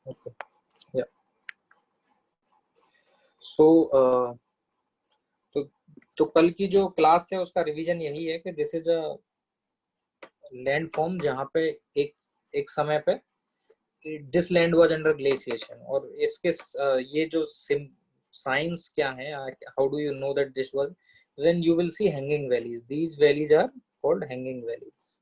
Okay या सो तो कल की जो क्लास थे उसका रिवीजन यही है कि this is a land form जहाँ पे एक एक समय पे this land was under glaciation, और इसके ये जो साइंस क्या है, how do you know that this was, then you will see hanging valleys, these valleys are called hanging valleys.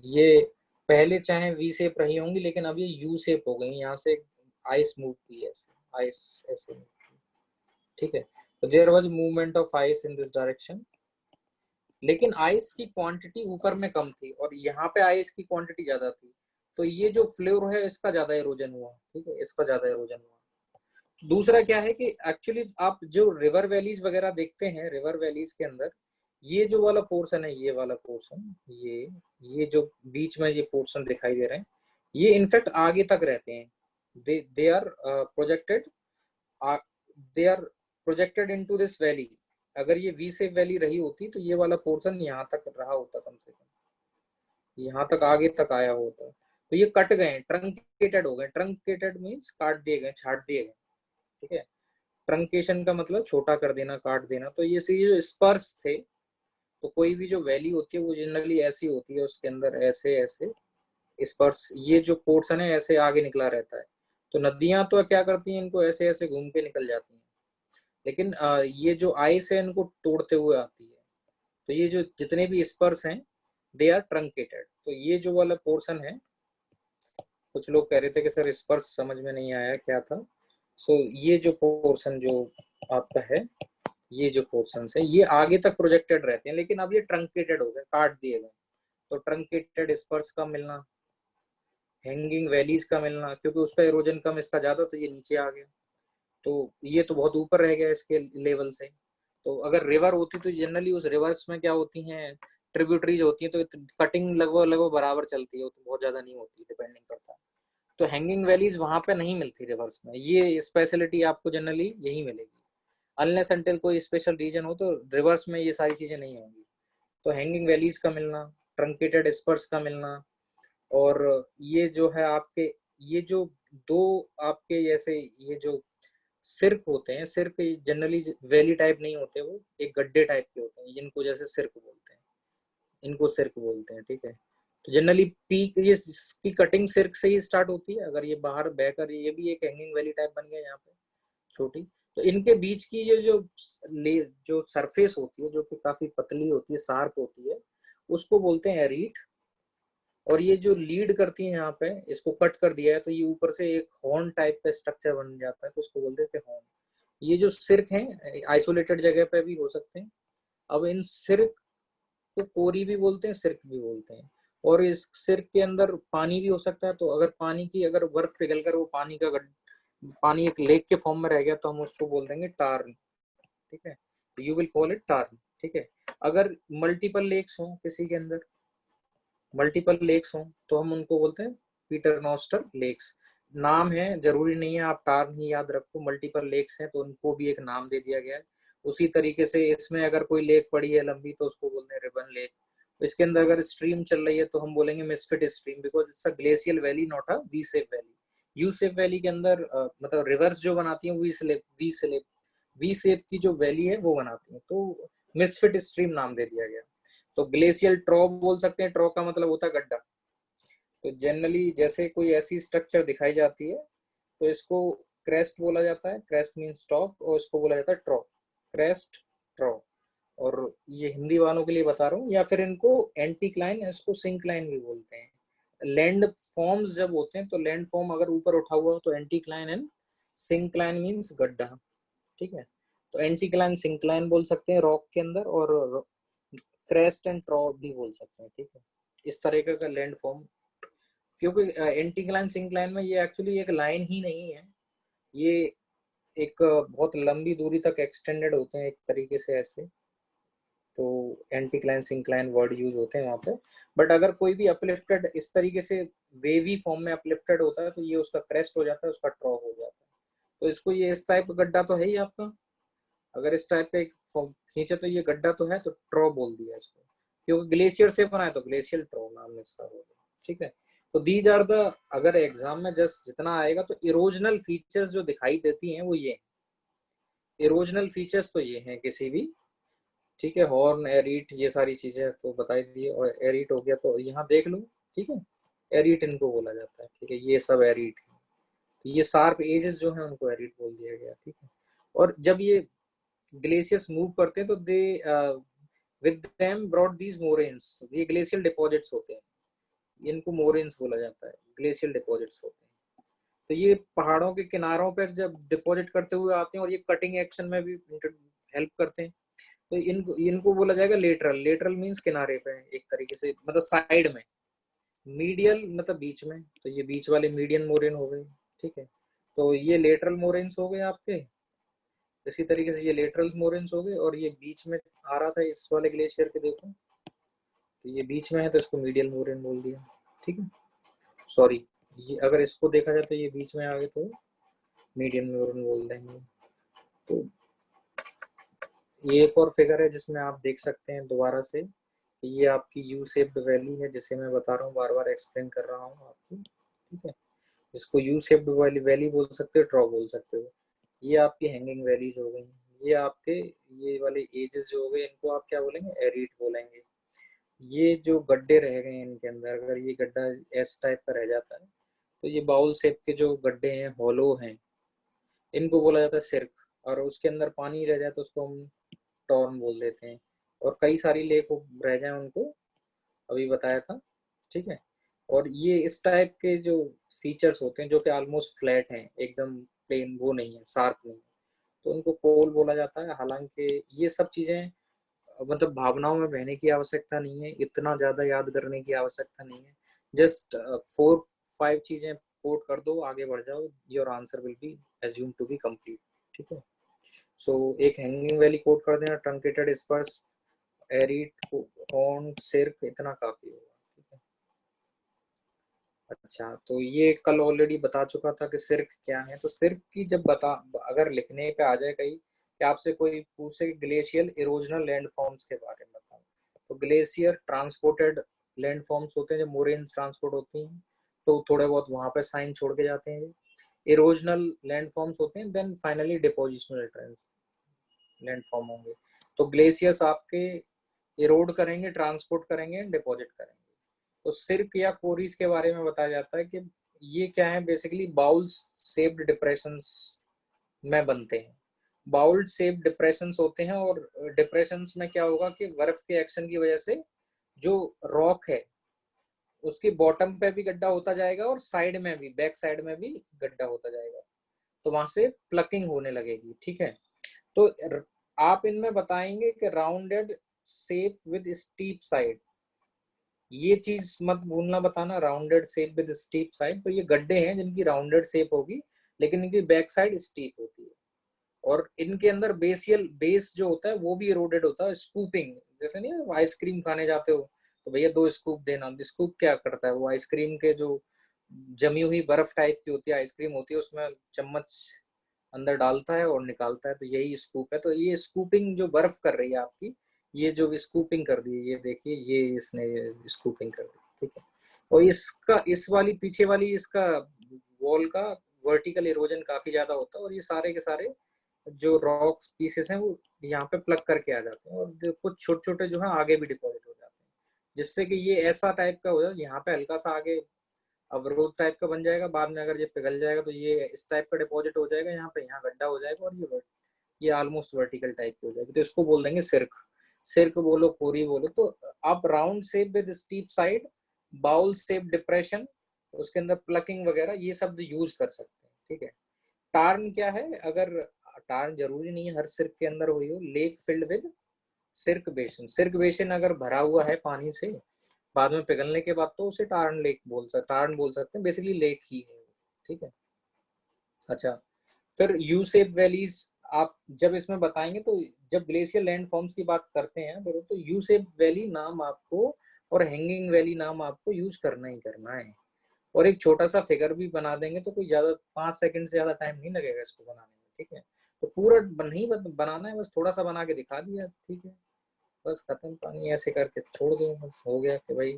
ये पहले चाहे वी शेप रही होंगी लेकिन अब ये यू शेप हो गई, यहाँ से आइस मूव की है, आइस ऐसे move की, ठीक है। तो there was movement of ice in this direction, लेकिन आइस की क्वांटिटी ऊपर में कम थी और यहाँ पे आइस की क्वांटिटी ज्यादा थी, तो ये जो फ्लोर है इसका ज्यादा इरोजन हुआ, ठीक है, इसका ज्यादा इरोजन हुआ। दूसरा क्या है कि एक्चुअली आप जो रिवर वैलीज वगैरह देखते हैं, रिवर वैलीज के अंदर ये जो वाला पोर्शन है, ये वाला पोर्शन, ये जो बीच में ये पोर्शन दिखाई दे रहे हैं, ये इनफैक्ट आगे तक रहते हैं, they are projected, they are projected into this valley. अगर ये वी शेप वैली रही होती तो ये वाला पोर्शन यहाँ तक रहा होता, कम से कम यहाँ तक आगे तक आया होता, तो ये कट गए, ट्रंकेटेड हो गए। ट्रंकेटेड मीन्स काट दिए गए, छाट दिए गए, ठीक है। ट्रंकेशन का मतलब छोटा कर देना, काट देना। तो ये जो स्पर्श थे, तो कोई भी जो वैली होती है वो जनरली ऐसी होती है, उसके अंदर ऐसे ऐसे स्पर्श, ये जो पोर्शन है ऐसे आगे निकला रहता है। तो नदियां तो क्या करती हैं, इनको ऐसे ऐसे घूम के निकल जाती हैं, लेकिन ये जो आइस है इनको तोड़ते हुए आती है। तो ये जो जितने भी स्पर्श हैं दे आर ट्रंकेटेड। तो ये जो वाला पोर्शन है, कुछ लोग कह रहे थे कि सर स्पर्श समझ में नहीं आया क्या था। सो ये जो पोर्शन जो आपका है, ये जो पोर्शन है ये आगे तक प्रोजेक्टेड रहते हैं, लेकिन अब ये ट्रंकेटेड हो गए, काट दिए गए। तो ट्रंकेटेड स्पर्श का मिलना, हैंगिंग वैलीज का मिलना, क्योंकि उसका इरोजन कम इसका ज्यादा, तो ये नीचे आ गया। तो ये तो बहुत ऊपर रह गया इसके लेवल से। तो अगर रिवर होती तो जनरली उस रिवर्स में क्या होती हैं, ट्रिब्यूटरीज होती हैं, तो कटिंग लगभग लगभग बराबर चलती है, तो बहुत ज्यादा नहीं होती, डिपेंडिंग करता है। तो हैंगिंग वैलीज वहां पे नहीं मिलती रिवर्स में, ये स्पेशलिटी आपको जनरली यही मिलेगी, अनलेस अनटिल कोई स्पेशल रीजन हो, तो रिवर्स में ये सारी चीजें नहीं होंगी। तो हैंगिंग वैलीज का मिलना, ट्रंकेटेड स्पर्स का मिलना, और ये जो है आपके, ये जो दो आपके जैसे ये जो सिर्क होते हैं, सिर्क जनरली वैली टाइप नहीं होते, वो एक गड्ढे टाइप के होते हैं, इनको जैसे सिर्क बोलते हैं, इनको सिर्क बोलते हैं, ठीक है। तो जनरली पीक ये इसकी कटिंग सिर्क से ही स्टार्ट होती है, अगर ये बाहर बहकर, ये भी एक हैंगिंग वैली टाइप बन गया यहाँ पे छोटी। तो इनके बीच की ये जो सरफेस होती है, जो कि काफी पतली होती है, शार्प होती है, उसको बोलते हैं रीट। और ये जो लीड करती है यहाँ पे, इसको कट कर दिया है तो ये ऊपर से एक हॉर्न टाइप का स्ट्रक्चर बन जाता है, तो उसको बोलते हैं हॉर्न। ये जो सिर्क हैं आइसोलेटेड जगह पे भी हो सकते हैं। अब इन सिर्क को कोरी भी बोलते हैं, सिर्क भी बोलते हैं। और इस सिर्क के अंदर पानी भी हो सकता है, तो अगर पानी की अगर बर्फ पिघल कर वो पानी का पानी एक लेक के फॉर्म में रह गया, तो हम उसको बोल देंगे टार्न, ठीक है। You will call it turn, ठीक है। अगर मल्टीपल लेक्स हो किसी के अंदर, मल्टीपल लेक्स हों, तो हम उनको बोलते हैं पीटर नॉस्टर लेक्स। नाम है, जरूरी नहीं है आप टार्न ही याद रखो, मल्टीपल लेक्स हैं तो उनको भी एक नाम दे दिया गया है। उसी तरीके से इसमें अगर कोई लेक पड़ी है लंबी, तो उसको बोलते हैं रिबन लेक। इसके अंदर अगर स्ट्रीम चल रही है तो हम बोलेंगे misfit stream, because it's a glacial valley, not a V shape valley. U shape valley के अंदर मतलब रिवर्स जो बनाती है वी शेप की जो वैली है वो बनाती है, तो मिसफिट स्ट्रीम नाम दे दिया गया। तो ग्लेशियल ट्रॉ बोल सकते हैं, ट्रॉ का मतलब होता है गड्ढा। तो जनरली जैसे कोई ऐसी स्ट्रक्चर दिखाई जाती है तो इसको क्रेस्ट बोला जाता है, क्रेस्ट मीन्स टॉप, और इसको बोला जाता है ट्रॉ, क्रेस्ट, ट्रॉ। और ये हिंदी वालों के लिए बता रहा हूँ, या फिर इनको एंटीक्लाइन, इसको सिंक्लाइन भी बोलते हैं। लैंड फॉर्म्स जब होते हैं तो लैंड फॉर्म अगर ऊपर उठा हुआ तो एंटीक्लाइन एंड सिंक्लाइन मीन्स गड्ढा, ठीक है। तो एंटीक्लाइन सिंक्लाइन बोल सकते हैं रॉक के अंदर, और क्रेस्ट एंड ट्रॉ भी बोल सकते हैं, ठीक है। इस तरीके का लैंड फॉर्म, क्योंकि एंटीक्लाइन सिंक्लाइन में ये एक्चुअली एक लाइन ही नहीं है, ये एक बहुत लंबी दूरी तक एक्सटेंडेड होते हैं एक तरीके से ऐसे। तो एंटीक्लाइन सिंक्लाइन वर्ड यूज होते हैं वहां पे। बट अगर कोई भी अपलिफ्टेड इस तरीके से वेवी फॉर्म में अपलिफ्टेड होता है तो ये उसका क्रेस्ट हो जाता है, उसका ट्रॉ हो जाता है। तो इसको ये इस टाइप का गड्ढा तो है ही आपका, अगर इस टाइप पे खींचे तो ये गड्ढा तो है, तो ट्रॉ बोल दिया इसको, क्योंकि ग्लेशियर से बना है तो ग्लेशियल ट्रॉ नाम इसका होगा, ठीक है। तो दीज आर द, अगर एग्जाम में जस्ट जितना आएगा तो इरोजनल फीचर्स जो दिखाई देती हैं वो ये, इरोजनल फीचर्स तो ये हैं किसी भी, ठीक है। हॉर्न, एरिट, ये सारी चीजें तो बताई दी है। और एरिट हो गया तो यहाँ देख लो, ठीक है, एरिट इनको बोला जाता है, ठीक है, ये सब एरिट है। तो ये शार्प एजेस जो है उनको एरिट बोल दिया गया, ठीक है। और जब ये ग्लेशियर्स मूव करते हैं तो they with them brought these moraines, ये ग्लेशियल डिपॉजिट्स होते हैं, इनको मोरेन्स बोला जाता है, ग्लेशियल डिपॉजिट्स होते हैं। तो ये पहाड़ों के किनारों पर जब डिपॉजिट करते हुए आते हैं और ये कटिंग एक्शन में भी हेल्प करते हैं, तो इनको इनको बोला जाएगा लेटरल। लेटरल मींस किनारे पे एक तरीके से, मतलब साइड में। मीडियल मतलब बीच में, तो ये बीच वाले मीडियन मोरेन हो गए, ठीक है। तो ये लेटरल मोरेन्स हो गए आपके, इसी तरीके से ये लेटरल मोरेन्स हो गए। और ये बीच में आ रहा था इस वाले ग्लेशियर के, देखो तो ये बीच में है तो इसको मीडियल मोरेन बोल दिया, ठीक है। सॉरी, ये अगर इसको देखा जाए तो ये बीच में आ गए तो मीडियम मोरेन बोल देंगे। तो ये एक और फिगर है जिसमें आप देख सकते हैं दोबारा से, ये आपकी यू शेप्ड वैली है जिसे मैं बता रहा हूँ, बार बार एक्सप्लेन कर रहा हूँ आपको, ठीक है। इसको यू शेप्ड वाली वैली बोल सकते हो, ट्रॉ बोल सकते हो। ये आपकी हैंगिंग वैलीज हो गई। ये आपके ये वाले एजेस जो हो गए इनको आप क्या बोलेंगे, एरिट बोलेंगे। ये जो गड्ढे रह गए हैं इनके अंदर, अगर ये गड्ढा एस टाइप का रह जाता है तो ये बाउल शेप के जो गड्ढे हैं, हॉलो हैं, इनको बोला जाता है सिर्क। और उसके अंदर पानी रह जाए तो उसको हम टॉर्न बोल देते हैं। और कई सारी लेक रह जाए उनको अभी बताया था, ठीक है। और ये इस टाइप के जो फीचर्स होते हैं जो कि ऑलमोस्ट फ्लैट हैं, एकदम प्लेन, वो नहीं है, शार्प नहीं है, तो उनको कोल बोला जाता है। हालांकि ये सब चीजें मतलब भावनाओं में बहने की आवश्यकता नहीं है, इतना ज्यादा याद करने की आवश्यकता नहीं है। जस्ट 4-5 चीजें कोट कर दो, आगे बढ़ जाओ, your answer will be assume to be complete, ठीक है। सो एक हैंगिंग वैली कोट कर देना, ट्रंकेटेड स्पर्स, एरिट, हॉर्न, सिर्क, इतना काफी होगा, ठीक है। अच्छा, तो ये कल ऑलरेडी बता चुका था कि सिर्क क्या है। तो सिर्क की जब बता, अगर लिखने पे आ जाए कहीं कि आपसे कोई पूछे ग्लेशियल इरोजनल लैंड फॉर्म्स के बारे में बताओ, तो ग्लेशियर ट्रांसपोर्टेड लैंड फॉर्म्स होते हैं, जब मोरेन्स ट्रांसपोर्ट होती हैं तो थोड़े बहुत वहां पे साइन छोड़ के जाते हैं। इरोजनल लैंड फॉर्म्स होते हैं, then finally depositional land form होंगे। तो ग्लेशियर्स आपके इरोड करेंगे, ट्रांसपोर्ट करेंगे, डिपॉजिट करेंगे। तो सिर्क या कोरीज के बारे में बताया जाता है कि ये क्या है, बेसिकली बाउल शेप्ड डिप्रेशंस में बनते हैं। बाउल शेप्ड डिप्रेशंस होते हैं, और डिप्रेशंस में क्या होगा कि बर्फ के एक्शन की वजह से जो रॉक है उसकी बॉटम पे भी गड्ढा होता जाएगा और साइड में भी, बैक साइड में भी गड्ढा होता जाएगा, तो वहां से प्लकिंग होने लगेगी, ठीक है। तो आप इनमें बताएंगे कि rounded shape with steep side, ये चीज मत भूलना बताना, rounded shape with steep side. तो ये गड्ढे हैं जिनकी राउंडेड शेप होगी लेकिन इनकी बैक साइड स्टीप होती है। और इनके अंदर बेसियल बेस जो होता है वो भी इरोडेड होता है, स्कूपिंग, जैसे नहीं आइसक्रीम खाने जाते हो तो भैया 2 स्कूप देना। स्कूप क्या करता है, वो आइसक्रीम के जो जमी हुई बर्फ टाइप की होती है आइसक्रीम होती है, उसमें चम्मच अंदर डालता है और निकालता है, तो यही स्कूप है। तो ये स्कूपिंग जो बर्फ कर रही है आपकी, ये जो स्कूपिंग कर दी, ये देखिए ये इसने स्कूपिंग कर दी, ठीक है। और इसका इस वाली पीछे वाली इसका वॉल का वर्टिकल इरोजन काफी ज्यादा होता है, और ये सारे के सारे जो रॉक्स पीसेस हैं वो यहाँ पे प्लग करके आ जाते हैं, और कुछ छोटे छोटे जो है आगे भी डिपॉजिट हो जाते हैं, जिससे कि ये ऐसा टाइप का हो जाए, यहाँ पे हल्का सा आगे अवरोध टाइप का बन जाएगा। बाद में अगर ये पिघल जाएगा तो ये इस टाइप का डिपॉजिट हो जाएगा, यहाँ पे यहाँ गड्ढा हो जाएगा, और ये ऑलमोस्ट वर्टिकल टाइप की हो जाएगी। तो इसको बोल देंगे सिर्क। सिर्क बोलो, कोरी बोलो। तो आप round shape with steep side, bowl shape depression, उसके अंदर प्लकिंग वगैरह ये शब्द यूज कर सकते हैं, ठीक है। टार्न क्या है, अगर टार्न जरूरी नहीं है हर सिर्क के अंदर हुई हो। Lake filled with cirque basin, cirque basin अगर भरा हुआ है पानी से बाद में पिघलने के बाद तो उसे टार्न बोल सकते हैं, बेसिकली लेक ही है, ठीक है। अच्छा, फिर यू शेप वैलीज आप जब इसमें बताएंगे तो जब ग्लेशियर लैंड फॉर्म्स की बात करते हैं तो यू शेप वैली नाम आपको और हैंगिंग वैली नाम आपको यूज करना ही करना है। और एक छोटा सा फिगर भी बना देंगे तो कोई ज्यादा 5 सेकंड से ज्यादा टाइम नहीं लगेगा इसको बनाने में, ठीक है। तो पूरा नहीं बनाना है, बस थोड़ा सा बना के दिखा दिया, ठीक है, बस खत्म। पानी ऐसे करके छोड़ दो, बस हो गया कि भाई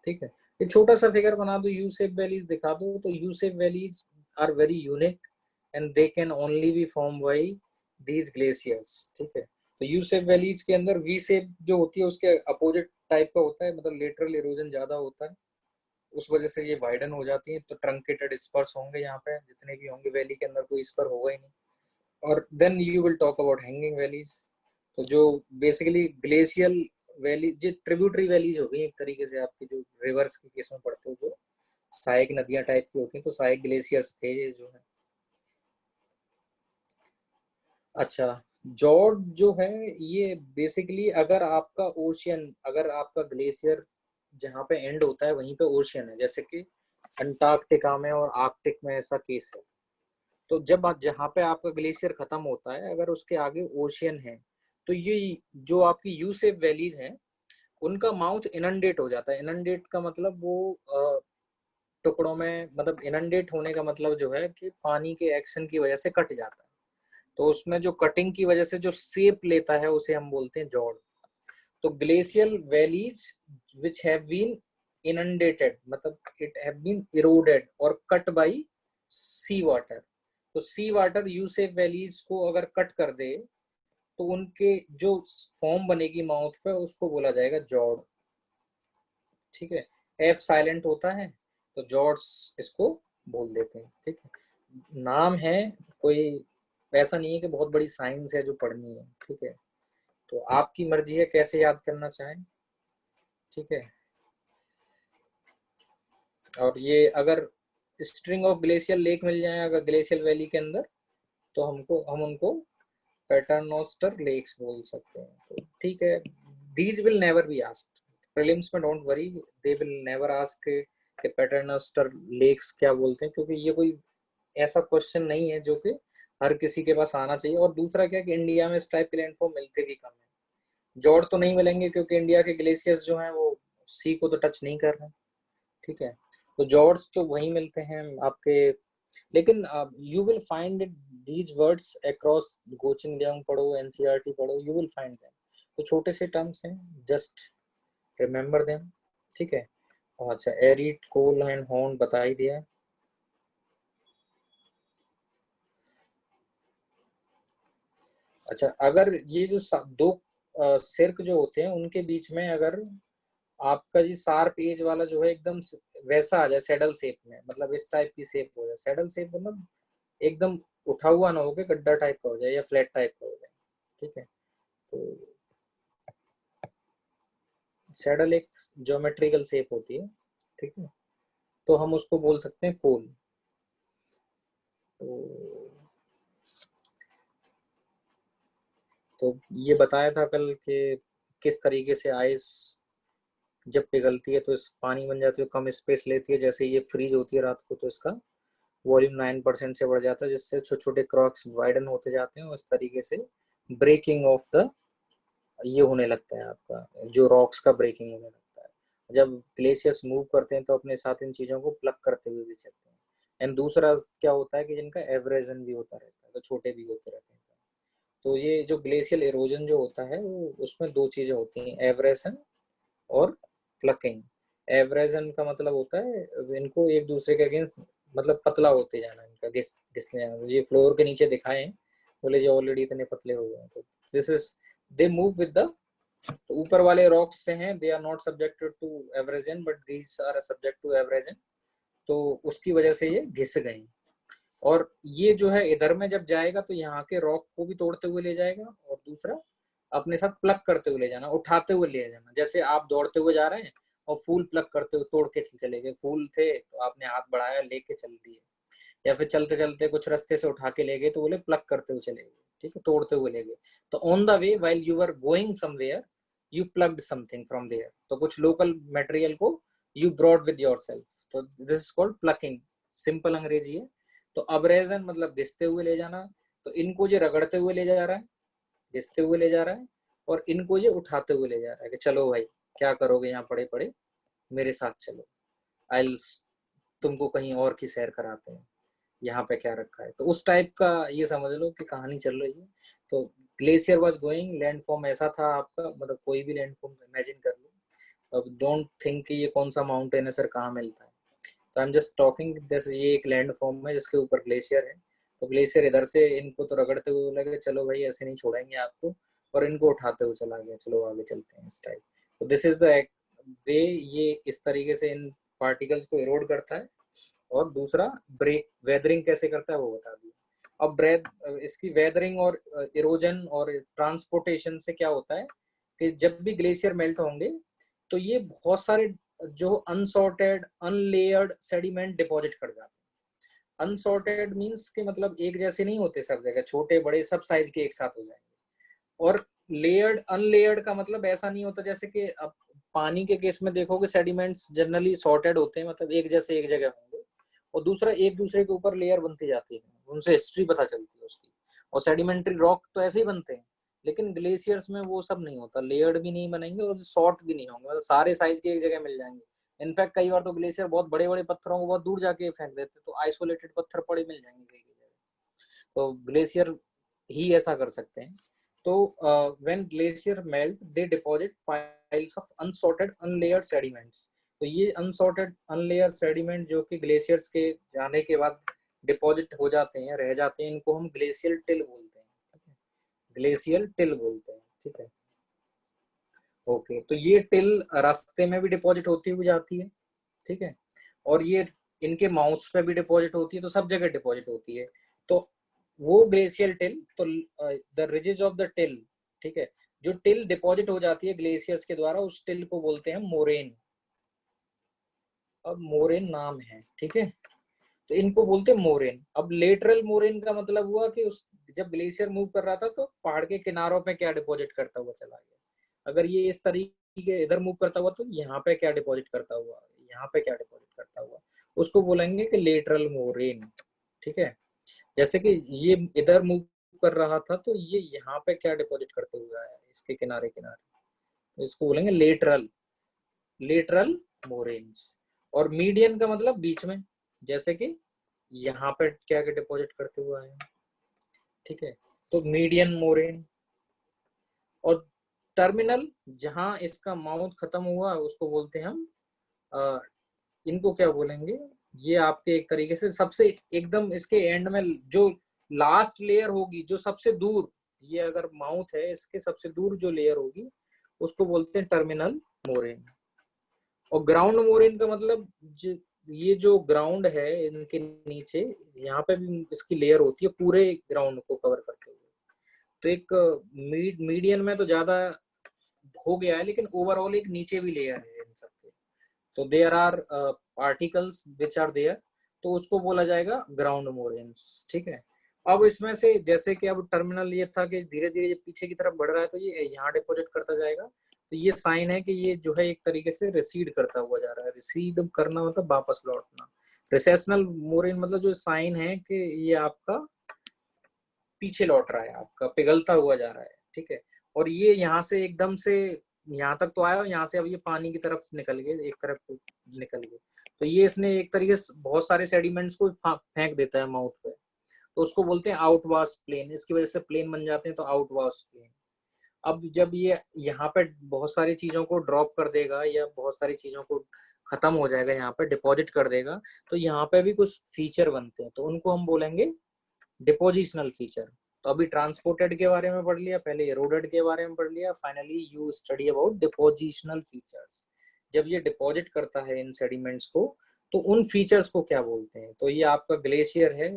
ठीक है, एक छोटा सा फिगर बना दो, यू शेप वैलीज दिखा दो, तो U shape valleys are very unique and they can only be form by these glaciers. ठीक है, तो यू शेप वैलीज के अंदर वी शेप जो होती है उसके अपोजिट टाइप का होता है, मतलब लेटरल इरोजन ज्यादा होता है, उस वजह से ये वाइडन हो जाती है। तो ट्रंकेटेड स्पर्स होंगे यहाँ पे, जितने भी होंगे वैली के अंदर कोई स्पर होगा ही नहीं। और then you will talk about hanging valleys, तो जो बेसिकली ग्लेशियल वैली, जो ट्रिब्यूटरी वैलीज हो गई एक तरीके से, आपकी जो रिवर्स के केस में पड़ते हो, जो सहायक नदियां टाइप की होती हैं, तो सहायक ग्लेशियर्स थे ये जो है। अच्छा, जॉर्ज जो है ये बेसिकली अगर आपका ओशियन, अगर आपका ग्लेशियर जहाँ पे एंड होता है वहीं पे ओशियन है, जैसे कि अंटार्कटिका में और आर्कटिक में ऐसा केस है, तो जब आप जहाँ पे आपका ग्लेशियर खत्म होता है अगर उसके आगे ओशियन है, तो ये जो आपकी यू शेप वैलीज हैं उनका माउथ इनंडेट हो जाता है। इनंडेट का मतलब वो टुकड़ों में, मतलब इनंडेट होने का मतलब जो है कि पानी के एक्शन की वजह से कट जाता है, तो उसमें जो कटिंग की वजह से जो शेप लेता है उसे हम बोलते हैं जॉर्ड। तो glacial valleys which have been inundated, मतलब इट हैव बीन इरोडेड और कट बाय सी वाटर, तो sea water U shape valleys को अगर कट कर दे तो उनके जो फॉर्म बनेगी माउथ पे उसको बोला जाएगा जॉर्ड। ठीक है, एफ साइलेंट होता है तो जॉर्ड्स इसको बोल देते हैं। ठीक है, नाम है, कोई ऐसा नहीं है कि बहुत बड़ी साइंस है जो पढ़नी है। ठीक है, तो आपकी मर्जी है कैसे याद करना चाहें। ठीक है, और ये अगर स्ट्रिंग ऑफ ग्लेशियल लेक मिल जाए अगर ग्लेशियल वैली के अंदर, तो हम उनको पैटर्नोस्टर लेक्स बोल सकते हैं। तो ठीक है, these will never be asked prelims में, don't worry, they will never ask कि पैटर्नोस्टर लेक्स क्या बोलते हैं, क्योंकि ये कोई ऐसा क्वेश्चन नहीं है जो कि हर किसी के पास आना चाहिए। और दूसरा क्या कि इंडिया में इस टाइप के लैंडफॉर्म मिलते भी कम है, जोड़ तो नहीं मिलेंगे क्योंकि इंडिया के ग्लेशियर्स जो हैं वो सी को तो टच नहीं कर रहे हैं। ठीक है, तो जॉर्ड्स तो वही मिलते हैं आपके, लेकिन you will find these words across, coaching Liang पढ़ो, एनसीईआरटी पढ़ो, यू विल फाइंड देम। तो छोटे से टर्म्स हैं, जस्ट रिमेंबर देम। ठीक है, अच्छा, एरिड, कोल एंड हॉर्न बता ही दिया। अच्छा, अगर ये जो दो सिर्क जो होते हैं उनके बीच में अगर आपका जी शार्प एज वाला जो है एकदम वैसा आ जाए सैडल शेप में, मतलब इस टाइप की शेप हो जाए, सैडल शेप मतलब एकदम उठा हुआ ना हो के गड्ढा टाइप का हो जाए या फ्लैट टाइप का हो जाए। ठीक है, तो सैडल एक ज्योमेट्रिकल शेप होती है। ठीक है, तो हम उसको बोल सकते हैं कोल। तो तो ये बताया था कल कि किस तरीके से आइस जब पिघलती है तो इस पानी बन जाती है, कम स्पेस लेती है, जैसे ये फ्रीज होती है रात को तो इसका वॉल्यूम 9% से बढ़ जाता है, जिससे छोटे छोटे क्रॉक्स वाइडन होते जाते हैं, और इस तरीके से ब्रेकिंग ऑफ द ये होने लगता है, आपका जो रॉक्स का ब्रेकिंग होने लगता है। जब ग्लेशियर्स मूव करते हैं तो अपने साथ इन चीज़ों को प्लग करते हुए भी चलते हैं। एंड दूसरा क्या होता है कि जिनका एवरेजन भी होता रहता है, तो छोटे भी होते रहते हैं। तो ये जो ग्लेशियल इरोजन जो होता है वो उसमें दो चीज़ें होती हैं, एवरेशन और प्लकिंग। एवरेजन का मतलब होता है इनको एक दूसरे के अगेंस्ट, मतलब पतला होते जाना, इनका घिसने जाना। ये फ्लोर के नीचे दिखाए हैं, बोले जो ऑलरेडी इतने पतले हो गए हैं, तो this is, they move with the, तो ऊपर वाले रॉक्स से हैं, they are not subjected to abrasion but these are subject to abrasion, तो उसकी वजह से ये घिस गए। और ये जो है इधर में जब जाएगा तो यहाँ के रॉक को भी तोड़ते हुए ले जाएगा, और दूसरा अपने साथ प्लग करते हुए ले जाना, उठाते हुए ले जाना। जैसे आप दौड़ते हुए जा रहे हैं और फूल प्लग करते हुए तोड़ के चले गए, फूल थे तो आपने हाथ बढ़ाया लेके चल दिए, या फिर चलते चलते कुछ रास्ते से उठा के ले गए तो बोले प्लग करते हुए चले गए। ठीक है, तोड़ते हुए ले गए। तो on the way while you are going somewhere you plugged something from there, तो कुछ लोकल मटेरियल को यू ब्रॉड विद योरसेल्फ, तो this is called plucking, simple Angrezi है। तो अब्रेजन मतलब घिसते हुए ले जाना, तो इनको ये रगड़ते हुए ले जा रहा है, घिसते हुए ले जा रहा है, और इनको ये उठाते हुए ले जा रहा है कि चलो भाई क्या करोगे यहाँ पड़े पड़े, मेरे साथ चलो, आई तुमको कहीं और की सैर कराते हैं, यहाँ पे क्या रखा है। तो उस टाइप का ये समझ लो कि कहानी चल रही है। तो ग्लेशियर वाज गोइंग, लैंडफॉर्म ऐसा था आपका, मतलब कोई भी लैंडफॉर्म इमेजिन कर लो, अब डोंट थिंक कि ये कौन सा माउंटेन है सर, कहाँ मिलता है। तो आई एम जस्ट टॉकिंग, जैसे ये एक लैंड फॉर्म है जिसके ऊपर ग्लेशियर है, तो ग्लेशियर इधर से इनको तो रगड़ते हुए लगे चलो भाई ऐसे नहीं छोड़ेंगे आपको, और इनको उठाते हुए चला गया, चलो आगे चलते हैं इस टाइप। तो दिस इज द वे, ये इस तरीके से इन पार्टिकल्स को इरोड करता है। और दूसरा ब्रेक वेदरिंग कैसे करता है वो बता दिया। अब ब्रेथ इसकी वेदरिंग और इरोजन और ट्रांसपोर्टेशन से क्या होता है कि जब भी ग्लेशियर मेल्ट होंगे तो ये बहुत सारे जो अनसॉर्टेड अनलेयर्ड सेडिमेंट डिपॉजिट कर जाते हैं। अनसॉर्टेड मींस के मतलब एक जैसे नहीं होते सब जगह, छोटे बड़े सब साइज के एक साथ हो जाएंगे। और लेयर्ड अनलेयर्ड का मतलब ऐसा नहीं होता, जैसे कि अब पानी के केस में देखोगे सेडिमेंट्स जनरली सॉर्टेड होते हैं, मतलब एक जैसे एक जगह होंगे, और दूसरा एक दूसरे के ऊपर लेयर बनती जाती है, उनसे हिस्ट्री पता चलती है उसकी। और सेडिमेंट्री रॉक तो ऐसे ही बनते हैं, लेकिन ग्लेशियर्स में वो सब नहीं होता, लेयर्ड भी नहीं बनेंगे और शॉर्ट भी नहीं होंगे, मतलब सारे साइज के एक जगह मिल जाएंगे। इनफैक्ट कई बार तो ग्लेशियर बहुत बड़े बड़े पत्थरों को बहुत दूर जाके फेंक देते, तो आइसोलेटेड पत्थर पड़े मिल जाएंगे कई जगह। तो ग्लेशियर ही ऐसा कर सकते हैं। तो when glacier melt they deposit piles of unsorted unlayered sediments. तो ये अनसॉर्टेड अनलेयर्ड सेडिमेंट जो कि ग्लेशियर्स के जाने के बाद डिपॉजिट हो जाते हैं, रह जाते हैं, इनको हम ग्लेशियल टिल बोलते हैं। ग्लेशियल टिल बोलते हैं, ठीक है। ओके, तो ये टिल रास्ते में भी डिपॉजिट होती हुई जाती है, ठीक है। और ये इनके माउथ्स पे भी डिपॉजिट होती है, तो सब जगह डिपॉजिट होती है। तो वो ग्लेशियल टिल, तो the ridges of the till, ठीक है, जो टिल डिपॉजिट हो जाती है ग्लेशियर्स के द्वारा, उस टिल को बोलते हैं मोरेन। अब मोरेन नाम है, ठीक है, तो इनको बोलते हैं मोरेन। अब लेटरल मोरेन का मतलब हुआ कि उस जब ग्लेशियर मूव कर रहा था तो पहाड़ के किनारों पे क्या डिपॉजिट करता हुआ चला गया। अगर ये इस तरीके इधर मूव करता हुआ तो यहाँ पे क्या डिपॉजिट करता हुआ, यहाँ पे क्या डिपॉजिट करता हुआ, उसको बोलेंगे कि लेटरल मोरेन, ठीक है। जैसे कि ये इधर मूव कर रहा था तो ये यहाँ पे क्या डिपॉजिट करते हुए आया इसके किनारे किनारे, तो इसको बोलेंगे लेटरल, लेटरल मोरेन्स। और मीडियन का मतलब बीच में, जैसे कि यहाँ पे क्या क्या डिपॉजिट करते हुए आए, ठीक है, तो मीडियन मोरेन। और टर्मिनल, जहां इसका माउथ खत्म हुआ उसको बोलते हैं हम इनको क्या बोलेंगे, ये आपके एक तरीके से सबसे एकदम इसके एंड में जो लास्ट लेयर होगी, जो सबसे दूर, ये अगर माउथ है इसके सबसे दूर जो लेयर होगी उसको बोलते हैं टर्मिनल मोरेन। और ग्राउंड मोरेन का मतलब ये जो ग्राउंड है इनके नीचे, यहाँ पे भी इसकी लेयर होती है पूरे ग्राउंड को कवर करते हुए। तो एक मीडियन में तो ज्यादा हो गया है, लेकिन ओवरऑल एक नीचे भी लेयर है इन सबके, तो there are particles which are there, तो उसको बोला जाएगा ग्राउंड मोरेन्स, ठीक है। अब इसमें से जैसे कि अब टर्मिनल ये था कि धीरे धीरे पीछे की तरफ बढ़ रहा है तो ये यहाँ डिपॉजिट करता जाएगा, तो ये साइन है कि ये जो है एक तरीके से रिसीड करता हुआ जा रहा है। रिसीड करना मतलब वापस लौटना। रिसेशनल मोरेन मतलब जो साइन है कि ये आपका पीछे लौट रहा है, आपका पिघलता हुआ जा रहा है, ठीक है। और ये यहाँ से एकदम से यहाँ तक तो आया और यहाँ से अब ये पानी की तरफ निकल गए, एक तरफ निकल गए, तो ये इसने एक तरीके से बहुत सारे सेडिमेंट्स को फेंक देता है माउथ पे, तो उसको बोलते हैं आउटवाश प्लेन। इसकी वजह से प्लेन बन जाते हैं, तो आउटवाश प्लेन। अब जब ये यहाँ पे बहुत सारी चीजों को ड्रॉप कर देगा या बहुत सारी चीजों को खत्म हो जाएगा, यहाँ पे डिपॉजिट कर देगा, तो यहाँ पे भी कुछ फीचर बनते हैं, तो उनको हम बोलेंगे डिपोजिशनल फीचर। तो अभी ट्रांसपोर्टेड के बारे में पढ़ लिया, पहले एरोडेड के बारे में पढ़ लिया, finally you study about depositional features. जब ये डिपॉजिट करता है इन सेडिमेंट्स को तो उन फीचर्स को क्या बोलते हैं। तो ये आपका ग्लेशियर है,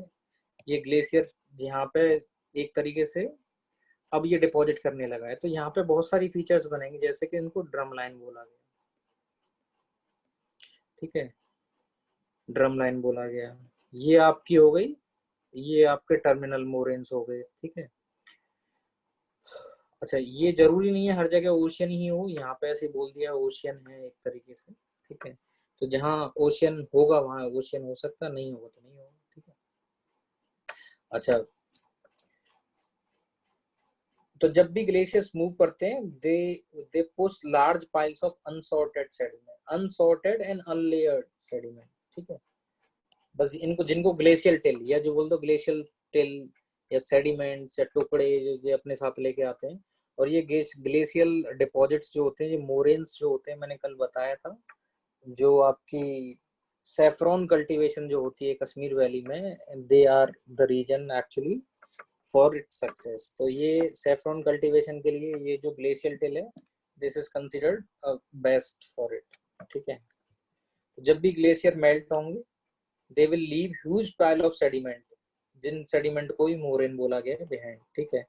ये ग्लेशियर यहाँ पे एक तरीके से अब ये डिपॉजिट करने लगा है, तो यहाँ पे बहुत सारी फीचर्स बनेंगे, जैसे कि इनको ड्रम लाइन बोला गया, ठीक है, ड्रम लाइन बोला गया। ये आपकी हो गई, ये आपके टर्मिनल मोरेन्स हो गए, ठीक है। अच्छा, ये जरूरी नहीं है हर जगह ओशियन ही हो, यहाँ पे ऐसे बोल दिया ओशियन है एक तरीके से, ठीक है। तो जहाँ ओशियन होगा वहाँ ओशियन हो सकता, नहीं होगा तो नहीं होगा, ठीक है। अच्छा, तो जब भी ग्लेशियर्स मूव करते हैं they push large piles of unsorted sediment, unsorted and unlayered sediment, ठीक है। बस इनको जिनको ग्लेशियल टिल या जो बोल दो ग्लेशियल टिल या सेडिमेंट्स या टुकड़े जो अपने साथ लेके आते हैं, और ये ग्लेशियल डिपॉजिट्स जो होते हैं, ये मोरेन्स जो होते हैं, मैंने कल बताया था, जो आपकी सेफ्रॉन कल्टीवेशन जो होती है कश्मीर वैली में, they are the reason actually for its success. तो ये सेफ्रॉन कल्टीवेशन के लिए ये जो ग्लेशियल टिल है, this is considered best for it. ठीक है, जब भी ग्लेशियर मेल्ट होंगे, they will leave huge pile of sediment, जिन सेडिमेंट को ही मोरेन बोला गया है बिहाइंड। ठीक है,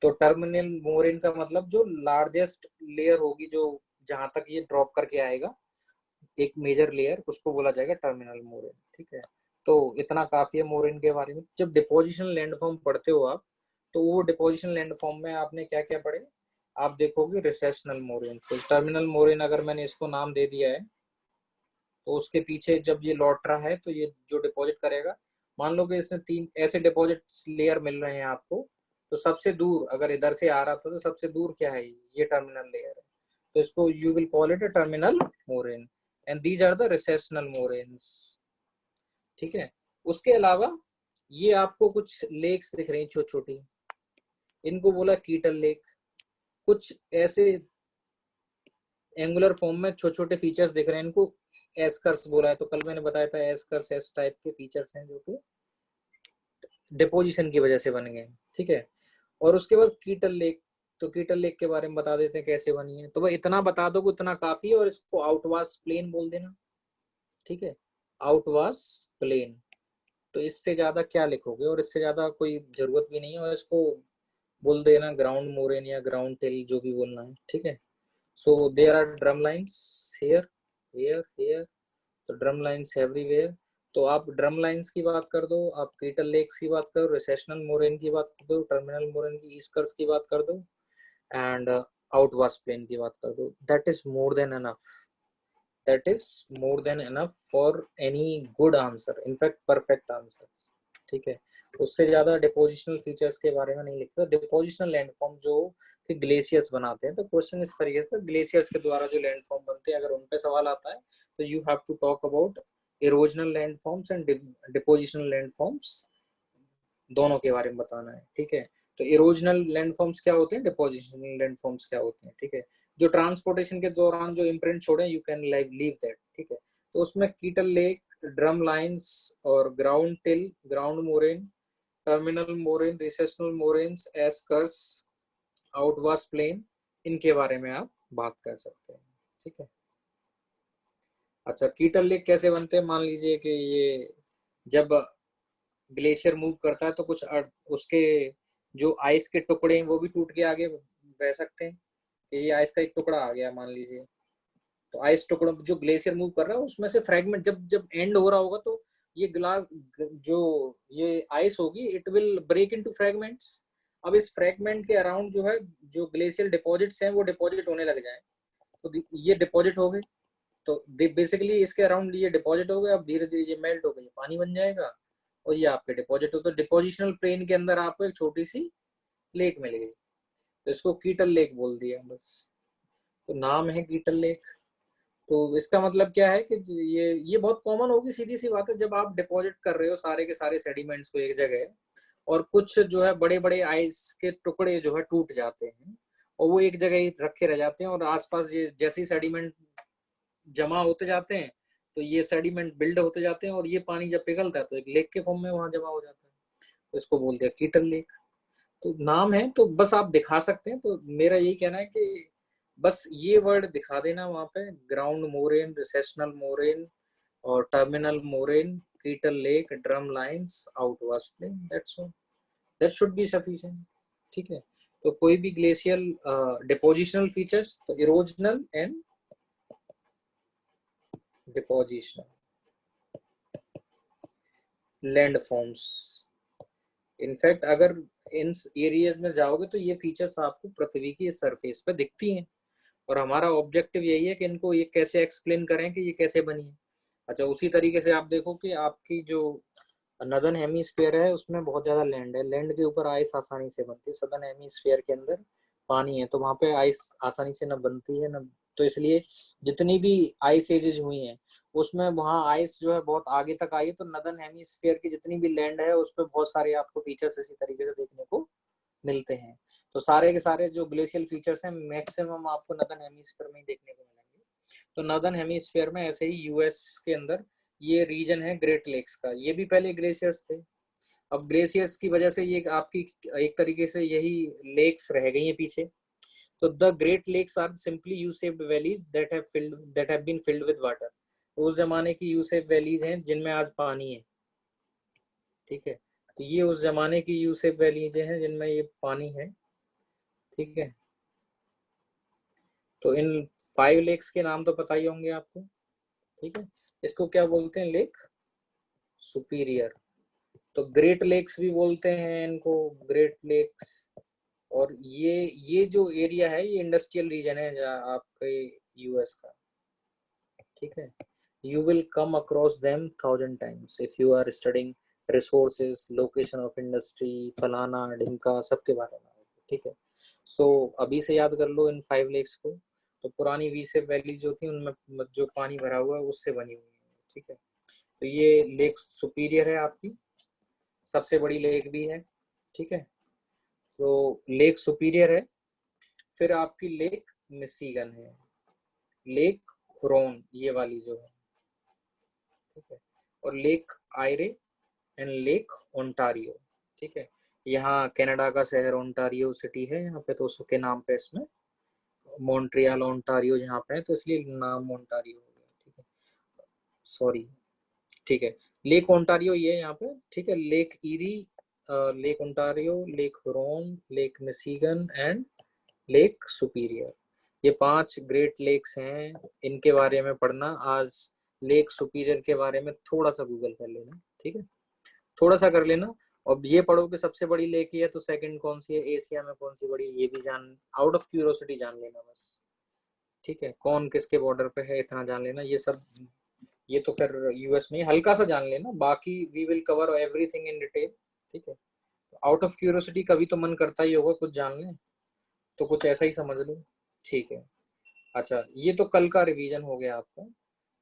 तो टर्मिनल मोरेन का मतलब जो लार्जेस्ट लेयर होगी, जो जहां तक ये ड्रॉप करके आएगा एक मेजर लेयर, उसको बोला जाएगा टर्मिनल मोरेन। ठीक है, तो इतना काफी है मोरेन के बारे में। जब डिपोजिशन लैंडफॉर्म पढ़ते हो आप, तो वो डिपोजिशन लैंडफॉर्म में आपने क्या क्या पढ़े, आप देखोगे रिसेशनल मोरेन। तो टर्मिनल मोरेन अगर मैंने इसको नाम दे दिया है, तो उसके पीछे जब ये लौट रहा है, तो ये जो डिपॉजिट करेगा, मान लो कि इसमें 3 ऐसे डिपॉजिट लेयर मिल रहे हैं आपको, तो सबसे दूर अगर इधर से आ रहा था, तो सबसे दूर क्या है, ये टर्मिनल लेयर है, तो इसको you will call it a terminal moraine, and these are the recessional moraines. ठीक है, उसके अलावा ये आपको कुछ लेक्स दिख रही हैं छोटी छोटी, इनको बोला कीटल लेक। कुछ ऐसे एंगुलर फॉर्म में छोटे छोटे फीचर्स दिख रहे हैं, इनको एस्कर्स बोला है। तो कल मैंने बताया था एस्कर्स एस टाइप के फीचर्स हैं जो कि डिपोजिशन की वजह से बन गए। ठीक है, और उसके बाद कीटल लेक, तो कीटल लेक के बारे में बता देते हैं कैसे बनी है। तो वह इतना बता दो, उतना काफी है, और इसको आउटवास प्लेन बोल देना। ठीक है, आउटवास प्लेन, तो इससे ज्यादा क्या लिखोगे, और इससे ज्यादा कोई जरूरत भी नहीं है, और इसको बोल देना ग्राउंड मोरेन या ग्राउंड टिल, जो भी बोलना है। ठीक है, so there are drumlins here here here, तो ड्रम लाइन्स एवरीवेयर। तो आप ड्रम लाइन्स की बात कर दो, आप कीटल लेक्स की बात करो, रिसेशनल मोरेन की बात कर दो, टर्मिनल मोरेन की ईस्कर्स की बात कर दो, एंड आउटवास प्लेन की बात कर दो, that is more than enough. that is more than enough for any good answer, in fact perfect answers। ठीक है, उससे ज्यादा डिपोजिशनल फीचर्स के बारे में नहीं लिखता। डिपोजिशनल लैंडफॉर्म जो कि ग्लेशियर्स बनाते हैं, तो क्वेश्चन इस तरीके से, ग्लेशियर्स के द्वारा जो लैंडफॉर्म बनते हैं, अगर उन पे सवाल आता है, तो you have to talk about erosional landforms and depositional landforms, दोनों के बारे में बताना है। ठीक है, तो इरोजनल लैंडफॉर्म्स क्या होते हैं, डिपोजिशनल लैंडफॉर्म्स क्या होते हैं। ठीक है, जो ट्रांसपोर्टेशन के दौरान जो इम्प्रिंट छोड़े, यू कैन लीव दैट। ठीक है, तो उसमें कीटल लेक, ड्रम लाइंस, और ground till, ground moraine, terminal moraine, recessional moraines, eskers, outwash plain, इनके बारे में आप बात कर सकते हैं। ठीक है, अच्छा, कीटल लेक कैसे बनते हैं, मान लीजिए कि ये जब ग्लेशियर मूव करता है, तो कुछ उसके जो आइस के टुकड़े हैं, वो भी टूट के आगे बह सकते हैं। ये आइस का एक टुकड़ा आ गया मान लीजिए, तो आइस टुकड़ा जो ग्लेशियर मूव कर रहा है, उसमें से फ्रेगमेंट जब जब एंड हो रहा होगा, तो ये ग्लास, जो ये आइस होगी, it will break into fragments. अब इस फ्रेगमेंट के अराउंड जो है, जो ग्लेशियल डिपॉजिट्स हैं, वो डिपॉजिट होने लग जाए, तो ये डिपॉजिट हो गए, तो बेसिकली इसके अराउंड ये डिपॉजिट हो गए। अब धीरे धीरे ये मेल्ट हो गई, पानी बन जाएगा, और ये आपके डिपॉजिट हो, तो डिपोजिशनल प्लेन के अंदर आपको एक छोटी सी लेक मिल गई, तो इसको कीटल लेक बोल दिया बस, तो नाम है कीटल लेक। तो इसका मतलब क्या है कि ये बहुत कॉमन होगी, सीधी सी बात है, जब आप डिपॉजिट कर रहे हो सारे के सारे सेडिमेंट्स को एक जगह, और कुछ जो है बड़े बड़े आइस के टुकड़े जो है टूट जाते हैं, और वो एक जगह ही रखे रह जाते हैं, और आसपास ये जैसे ही सेडिमेंट जमा होते जाते हैं, तो ये सेडिमेंट बिल्ड होते जाते हैं, और ये पानी जब पिघलता है, तो एक लेक के फॉर्म में वहां जमा हो जाता है, तो इसको बोल दिया कीटल लेक। तो नाम है, तो बस आप दिखा सकते हैं। तो मेरा यही कहना है कि बस ये वर्ड दिखा देना वहां पे, ग्राउंड मोरेन, रिसेशनल मोरेन, और terminal moraine, kettle lake, drumlins, outwash plain, that's all, that should be sufficient. ठीक है, तो कोई भी ग्लेशियल डिपोजिशनल फीचर्स, तो erosional and depositional land forms. In fact अगर इन एरियाज में जाओगे, तो ये फीचर्स आपको पृथ्वी की सरफेस पे दिखती हैं, और हमारा ऑब्जेक्टिव यही है कि इनको ये कैसे एक्सप्लेन करें कि ये कैसे बनी है। अच्छा, उसी तरीके से आप देखो कि आपकी जो नदर्न हेमीस्फीयर है, उसमें बहुत ज्यादा लैंड है, लैंड के ऊपर आइस आसानी से बनती है। सदर्न हेमीस्फीयर के अंदर पानी है, तो वहां पे आइस आसानी से न बनती है न, तो इसलिए जितनी भी आइस एजेज हुई हैं, उसमें वहाँ आइस जो है बहुत आगे तक आई है। तो नदर्न हेमीस्फीयर की जितनी भी लैंड है, उस पर बहुत सारे आपको फीचर्स इसी तरीके से देखने को मिलते हैं। तो सारे के सारे जो ग्लेशियल फीचर्स हैं मैक्सिमम आपको नॉर्दर्न हेमिस्फीयर में ही देखने को मिलेंगे। तो नॉर्दर्न हेमिस्फीयर में ऐसे ही यूएस के अंदर ये रीजन है ग्रेट लेक्स का, ये भी पहले ग्लेशियर्स थे। अब ग्लेशियर्स की वजह से ये आपकी एक तरीके से यही लेक्स रह गई हैं पीछे। तो the Great Lakes are simply U shaped valleys that have been filled with water. उस जमाने की यू शेप वैलीज हैं जिनमें आज पानी है, ठीक है। तो ये उस जमाने की यू शेप वैलीज हैं जिनमें ये पानी है, ठीक है। तो इन 5 लेक्स के नाम तो पता ही होंगे आपको, ठीक है। इसको क्या बोलते हैं? Lake superior. तो ग्रेट लेक्स भी बोलते हैं इनको, ग्रेट लेक्स। और ये जो एरिया है ये इंडस्ट्रियल रीजन है जहाँ आपके यूएस का, ठीक है। You will come across them 1000 times if you are studying resources, location of industry, फलाना ढिमका, सबके बारे में, ठीक है। सो अभी से याद कर लो इन 5 लेक्स को। तो पुरानी वी शेप वैली जो थी उनमें जो पानी भरा हुआ है उससे बनी हुई है, ठीक है। तो ये लेक सुपीरियर है आपकी, सबसे बड़ी लेक भी है, ठीक है। तो लेक सुपीरियर है। फिर आपकी लेक मिशिगन है, लेक हुरोन ये वाली जो है, ठीक है। और lake Ayre and lake Ontario, ठीक है। यहाँ कनाडा का शहर ओंटारियो सिटी है यहाँ पे, तो उसके नाम पे इसमें मॉन्ट्रियल ओंटारियो यहाँ पे है तो इसलिए नाम ओंटारियो हो गया, ठीक है। सॉरी, ठीक है। लेक ओंटारियो ये है यहाँ पे, ठीक है। Lake Erie, Lake Ontario, Lake Huron, Lake Michigan and Lake Superior, ये 5 ग्रेट लेक्स हैं। इनके बारे में पढ़ना आज। लेक सुपीरियर के बारे में थोड़ा सा गूगल कर लेना, ठीक है, थोड़ा सा कर लेना। और ये पढ़ो कि सबसे बड़ी लेक ही है तो सेकंड कौन सी है, एशिया में कौन सी बड़ी, ये भी जान, आउट ऑफ क्यूरियोसिटी जान लेना बस, ठीक है। कौन किसके बॉर्डर पे है इतना जान लेना, ये सब ये तो फिर यूएस में हल्का सा जान लेना, बाकी we will cover everything in detail, ठीक है। आउट ऑफ क्यूरियोसिटी कभी तो मन करता ही होगा कुछ जान लें, तो कुछ ऐसा ही समझ लो, ठीक है। अच्छा, ये तो कल का रिवीजन हो गया आपका।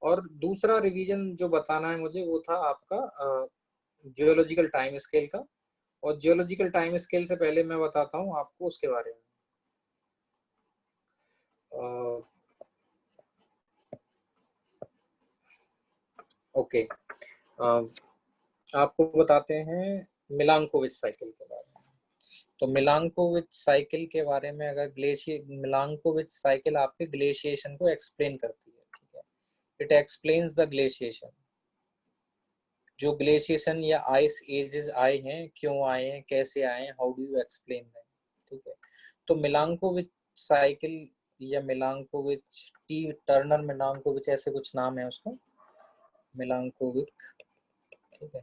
और दूसरा रिवीजन जो बताना है मुझे वो था आपका जियोलॉजिकल टाइम स्केल का। और जियोलॉजिकल टाइम स्केल से पहले मैं बताता हूँ आपको उसके बारे में। ओके, आपको बताते हैं मिलांकोविच साइकिल के बारे में। तो मिलांकोविच साइकिल के बारे में, अगर ग्लेशियर, मिलांकोविच साइकिल आपके ग्लेशिएशन को एक्सप्लेन करती है, ठीक है। इट एक्सप्लेन्स द ग्लेशिएशन, जो ग्लेशिएशन या आइस एजेस आए हैं, क्यों आए हैं, कैसे आए हैं, how do you explain them, ठीक है। तो मिलांकोविच साइकिल या मिलांकोविच टी टर्नर मिलांकोविच ऐसे कुछ नाम है उसका, मिलांकोविच, ठीक है।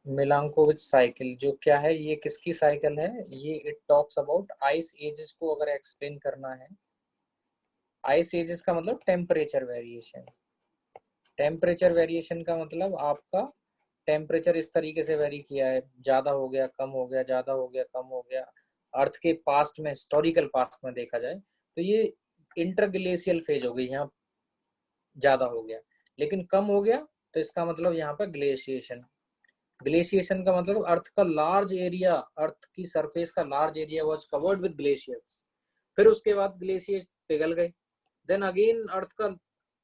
मिलांकोविच साइकिल जो क्या है, ये किसकी साइकिल है, ये it talks about ice edges को अगर एक्सप्लेन करना है। आइस एजेस का मतलब टेम्परेचर वेरिएशन, टेम्परेचर वेरिएशन का मतलब आपका टेम्परेचर इस तरीके से वेरी किया है, ज्यादा हो गया, कम हो गया, ज्यादा हो गया, कम हो गया। अर्थ के पास्ट में, हिस्टोरिकल पास्ट में देखा जाए तो ये इंटरग्लेशियल फेज हो गई, यहाँ ज्यादा हो गया। लेकिन कम हो गया तो इसका मतलब यहाँ पर ग्लेशिएशन, ग्लेशिएशन का मतलब अर्थ का लार्ज एरिया, अर्थ की सरफेस का large area was covered with glaciers. फिर उसके बाद ग्लेशियर्स पिघल गए, देन अगेन अर्थ का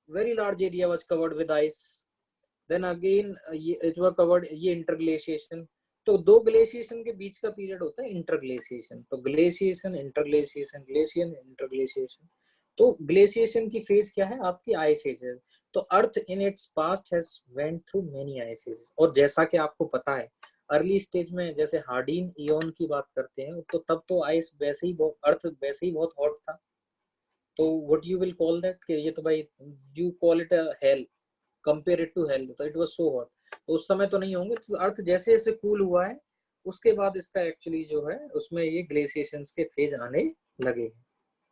very large area was covered with ice, then again it was covered, ये इंटरग्लेशिएशन। तो दो ग्लेशिएशन के बीच का पीरियड होता है इंटरग्लेशिएशन। तो ग्लेशिएशन, इंटरग्लेशिएशन, ग्लेशियन, इंटरग्लेशिएशन। तो ग्लेशिएशन की फेज क्या है आपकी, आइस एज है। तो earth in its past has went through many ice age. और जैसा कि आपको पता है अर्ली स्टेज में जैसे हार्डीन इयन की बात करते हैं तो तब तो आइस वैसे ही बहुत, अर्थ वैसे ही बहुत हॉट था। तो what you will call that, कि ये तो भाई you call it a hell, compare it to hell, तो इट वाज सो हॉट। तो उस समय तो नहीं होंगे। तो अर्थ जैसे जैसे कूल हुआ है उसके बाद इसका एक्चुअली जो है उसमें ये ग्लेशिएशंस के फेज आने लगे,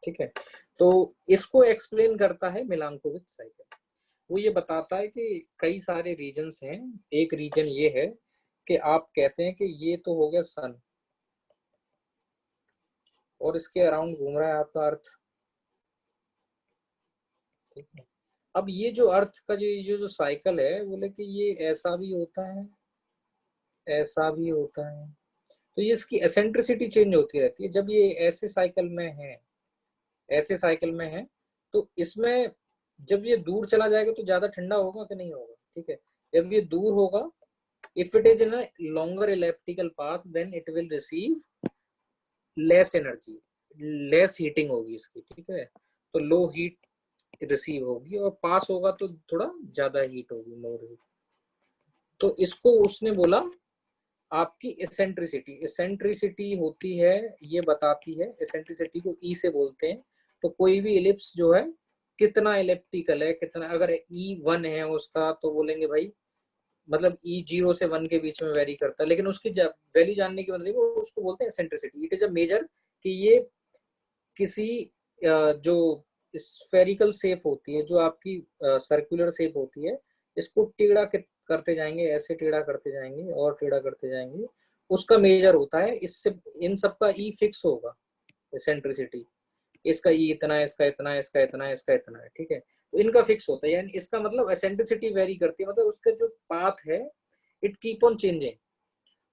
ठीक है। तो इसको एक्सप्लेन करता है मिलांकोविच साइकिल। वो ये बताता है कि कई सारे रीजन्स हैं। एक रीजन ये है कि आप कहते हैं कि ये तो हो गया सन और इसके अराउंड घूम रहा है आपका अर्थ, ठीक है। अब ये जो अर्थ का जो साइकिल है, बोले कि ये ऐसा भी होता है, ऐसा भी होता है, तो ये इसकी एसेंट्रिसिटी चेंज होती रहती है। जब ये ऐसे साइकिल में है तो इसमें जब ये दूर चला जाएगा तो ज्यादा ठंडा होगा कि नहीं होगा, ठीक है। जब ये दूर होगा, if it is in a longer elliptical path then it will receive less energy, less heating होगी इसकी, ठीक है। तो लो हीट रिसीव होगी और पास होगा तो थोड़ा ज्यादा हीट होगी, मोर हीट। तो इसको उसने बोला आपकी एसेंट्रिसिटी होती है, ये बताती है, एसेंट्रिसिटी को ई से बोलते हैं। तो कोई भी इलिप्स जो है कितना इलेप्टिकल है, कितना, अगर ई 1 है उसका तो बोलेंगे भाई मतलब ई 0 से 1 के बीच में वेरी करता है, लेकिन उसकी वैल्यू जानने की मतलब उसको बोलते हैं eccentricity. It is a measure कि ये किसी जो स्फेरिकल शेप होती है, जो आपकी सर्कुलर शेप होती है, इसको टेढ़ा करते जाएंगे, ऐसे टेढ़ा करते जाएंगे और टेढ़ा करते जाएंगे, उसका मेजर होता है। इससे इन सब का ई फिक्स होगा, एसेंट्रिसिटी। इसका ई इतना है, इसका इतना है, इसका इतना है, इसका इतना है, ठीक है। तो इनका फिक्स होता है, यानी इसका मतलब एसेंट्रिसिटी वेरी करती है, मतलब उसका जो पाथ है इट कीप ऑन चेंजिंग।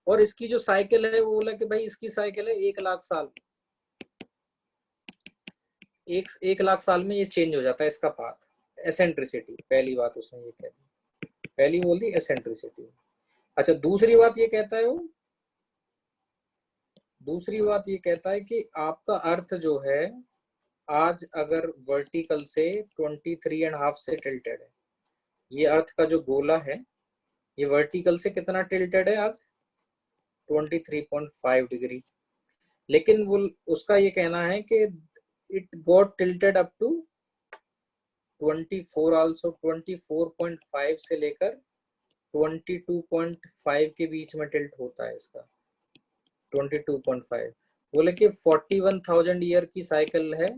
और इसकी जो साइकिल है वो बोला कि भाई इसकी साइकिल है 1 लाख साल, 1 लाख साल में ये चेंज हो जाता है इसका पाथ। एसेंट्रिसिटी पहली बात उसने ये कह दी, पहली बोल दी एसेंट्रिसिटी। अच्छा, दूसरी बात ये कहता है कि आपका अर्थ जो है आज अगर वर्टिकल से 23.5 से टिल्टेड है, ये अर्थ का जो गोला है ये वर्टिकल से कितना टिल्टेड है आज, 23.5 डिग्री। लेकिन वो उसका ये कहना है कि it got tilted up to 24 also, 24.5 से लेकर 22.5 के बीच में टिल्ट होता है इसका, 22.5। बोले कि 41,000 ईयर की साइकिल है,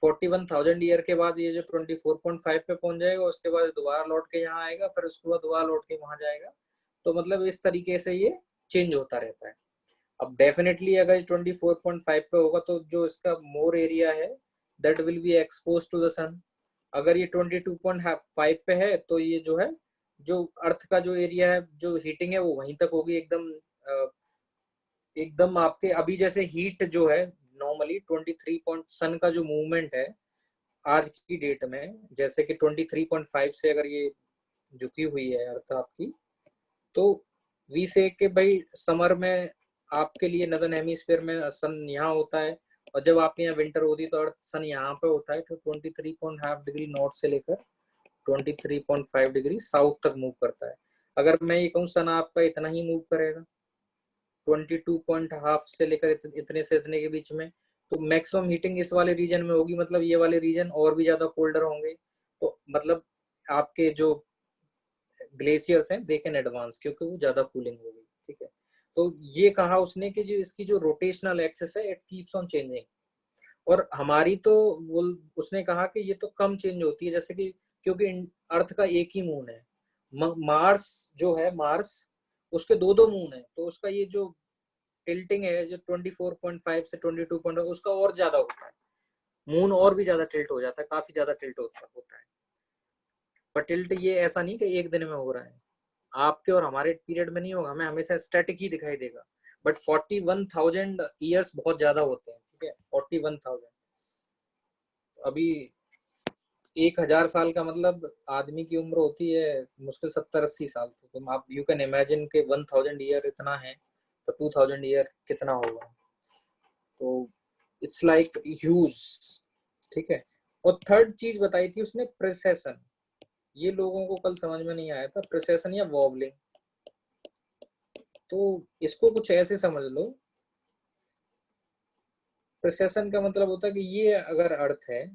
41,000 ईयर के बाद ये जो 24.5 पे पहुंच जाएगा, उसके बाद दोबारा लौट के यहाँ आएगा, फिर उसके बाद दोबारा लौट के वहां जाएगा। तो मतलब इस तरीके से ये चेंज होता रहता है। अब डेफिनेटली अगर 24.5 पे होगा तो जो इसका मोर एरिया है that will be expose to the sun. अगर ये 22.5 पे है तो ये जो है, जो अर्थ का जो एरिया है, जो हीटिंग है वो वहीं तक होगी एकदम। एकदम आपके अभी जैसे हीट जो है नॉर्मली 23 पॉइंट सन का जो मूवमेंट है आज की डेट में, जैसे कि 23.5 से अगर ये झुकी हुई है अर्थ आपकी, तो वी से के भाई समर में आपके लिए नदर्न हेमिस्फीयर में सन यहाँ होता है, और जब आपके यहाँ विंटर होती है तो अर्थ सन यहाँ पे होता है। तो 23.5 डिग्री नॉर्थ से लेकर 23.5 डिग्री साउथ तक मूव करता है। अगर मैं ये कहूँ सन आपका इतना ही मूव करेगा 22.5 से लेकर इतने से इतने के बीच में, तो मैक्सिमम हीटिंग इस वाले रीजन में होगी, मतलब ये वाले रीजन और भी ज्यादा कोल्डर होंगे। तो मतलब आपके जो ग्लेशियर्स हैं दे कैन एडवांस, क्योंकि वो ज्यादा कूलिंग होगी, ठीक है। तो ये कहा उसने कि जो इसकी जो रोटेशनल एक्सिस है इट कीप्स ऑन चेंजिंग। और हमारी तो वो उसने कहा कि ये तो कम चेंज होती है, जैसे कि क्योंकि अर्थ का एक ही मून है, मार्स जो है, मार्स उसके दो दो मून है, तो उसका ये जो टिल्टिंग है जो 24.5 से 22. उसका और ज्यादा होता है, मून और भी ज्यादा टिल्ट हो जाता है, काफी ज्यादा टिल्ट होता है। पर टिल्ट ये ऐसा नहीं कि एक दिन में हो रहा है, आपके और हमारे पीरियड में नहीं होगा, हमें हमेशा स्टैटिक ही दिखाई देगा। बट 41,000 ईयर्स बहुत ज्यादा होते हैं, ठीक है। 41,000 अभी 1,000 साल का मतलब आदमी की उम्र होती है मुश्किल 70-80 साल। तो तुम आप यू कैन इमेजिन के 1,000 ईयर इतना है, तो 2,000 ईयर कितना होगा। तो इट्स लाइक ह्यूज, ठीक है। और थर्ड चीज बताई थी उसने, प्रिसेशन। ये लोगों को कल समझ में नहीं आया था, प्रिसेशन या वॉवलिंग। तो इसको कुछ ऐसे समझ लो, प्रिसेशन का मतलब होता है कि ये अगर अर्थ है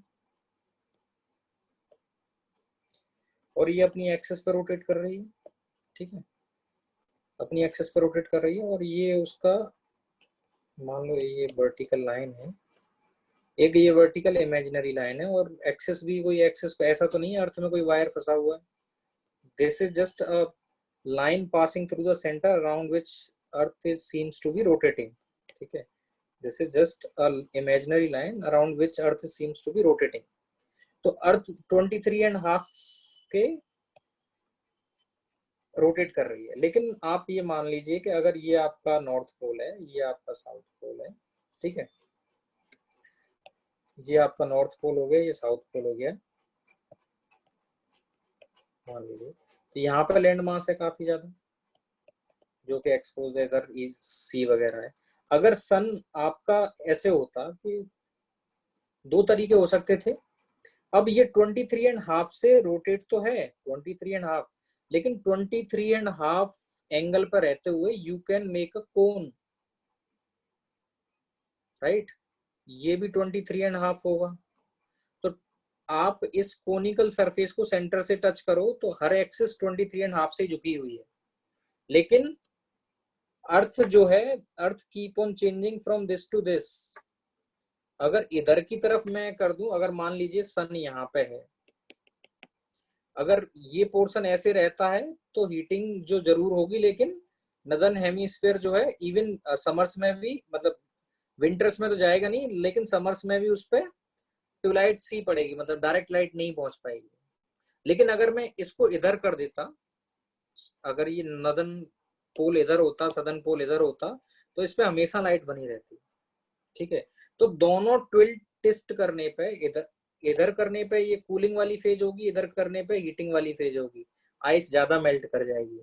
और ये अपनी एक्सिस पर रोटेट कर रही है, ठीक है, अपनी एक्सिस पर रोटेट कर रही है, और ये उसका मान लो ये वर्टिकल लाइन है, एक ये वर्टिकल इमेजिनरी लाइन है, और एक्सिस भी कोई एक्सिस पे ऐसा तो नहीं है अर्थ में कोई वायर फंसा हुआ है। This is just a line passing through the center around which earth is seems to be rotating, ठीक है। this is just a imaginary line around which earth seems to be rotating। तो अर्थ 23.5 के rotate कर रही है। लेकिन आप ये मान लीजिए कि अगर ये आपका नॉर्थ पोल है, ये आपका साउथ पोल है, ठीक है, ये आपका नॉर्थ पोल हो गया, ये साउथ पोल हो गया मान लीजिए। तो यहाँ पे लैंड मास है काफी ज्यादा जो कि एक्सपोज है, इधर सी वगैरह है। अगर सन आपका ऐसे होता कि दो तरीके हो सकते थे। अब ये 23.5 से रोटेट तो है 23.5, लेकिन 23.5 एंगल पर रहते हुए you can make a cone, right, ये भी 23.5 होगा। तो आप इस कोनिकल सरफेस को सेंटर से टच करो तो हर एक्सिस 23.5 से झुकी हुई है। लेकिन अर्थ जो है, earth keep on changing from this to this. अगर इधर की तरफ मैं कर दूं, अगर मान लीजिए सन यहाँ पे है, अगर ये पोर्शन ऐसे रहता है तो हीटिंग जो जरूर होगी, लेकिन नदर्न हेमीस्फीयर जो है इवन समर्स में भी, मतलब विंटर्स में तो जाएगा नहीं, लेकिन समर्स में भी उस पर ट्यूलाइट सी पड़ेगी, मतलब डायरेक्ट लाइट नहीं पहुंच पाएगी। लेकिन अगर मैं इसको इधर कर देता, अगर ये नदर्न पोल इधर होता, सदर्न पोल इधर होता, तो इस पे हमेशा लाइट बनी रहती, ठीक है। तो दोनों ट्विल्ट टेस्ट करने पे, इधर इधर करने पे ये कूलिंग वाली फेज होगी, इधर करने पे हीटिंग वाली फेज होगी, आइस ज्यादा मेल्ट कर जाएगी।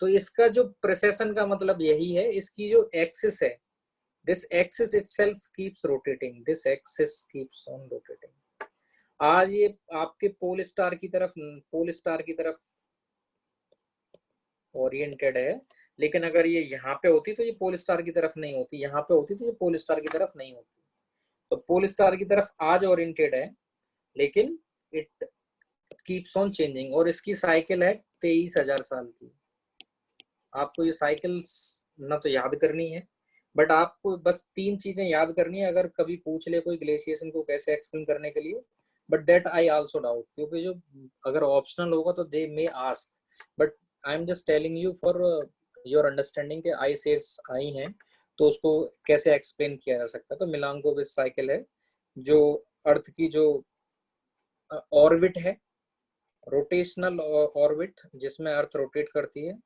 तो इसका जो प्रेसेशन का मतलब यही है, इसकी जो एक्सिस है, this axis itself keeps rotating, this axis keeps on rotating. आज ये आपके पोल स्टार की तरफ ओरिएंटेड है, लेकिन अगर ये यहाँ पे होती तो ये पोल स्टार की तरफ नहीं होती, यहाँ पे होती तो ये पोल स्टार की तरफ नहीं होती। तो पोल स्टार की तरफ आज ओरिएंटेड है, लेकिन इट कीप्स ऑन चेंजिंग, और इसकी साइकिल है 23,000 साल की। आपको ये साइकिल ना तो याद करनी है, बट आपको बस 3 चीजें याद करनी है, अगर कभी पूछ ले कोई ग्लेशिएशन को कैसे एक्सप्लेन करने के लिए। But that I also doubt, क्योंकि जो अगर ऑप्शनल होगा तो they may ask, but I am just telling you for your understanding के आई सेज आई हैं, तो उसको कैसे एक्सप्लेन किया जा सकता है। तो मिलांकोविच साइकिल है जो अर्थ की जो ऑर्बिट है, रोटेशनल ऑर्बिट, जिसमें अर्थ रोटेट करती है,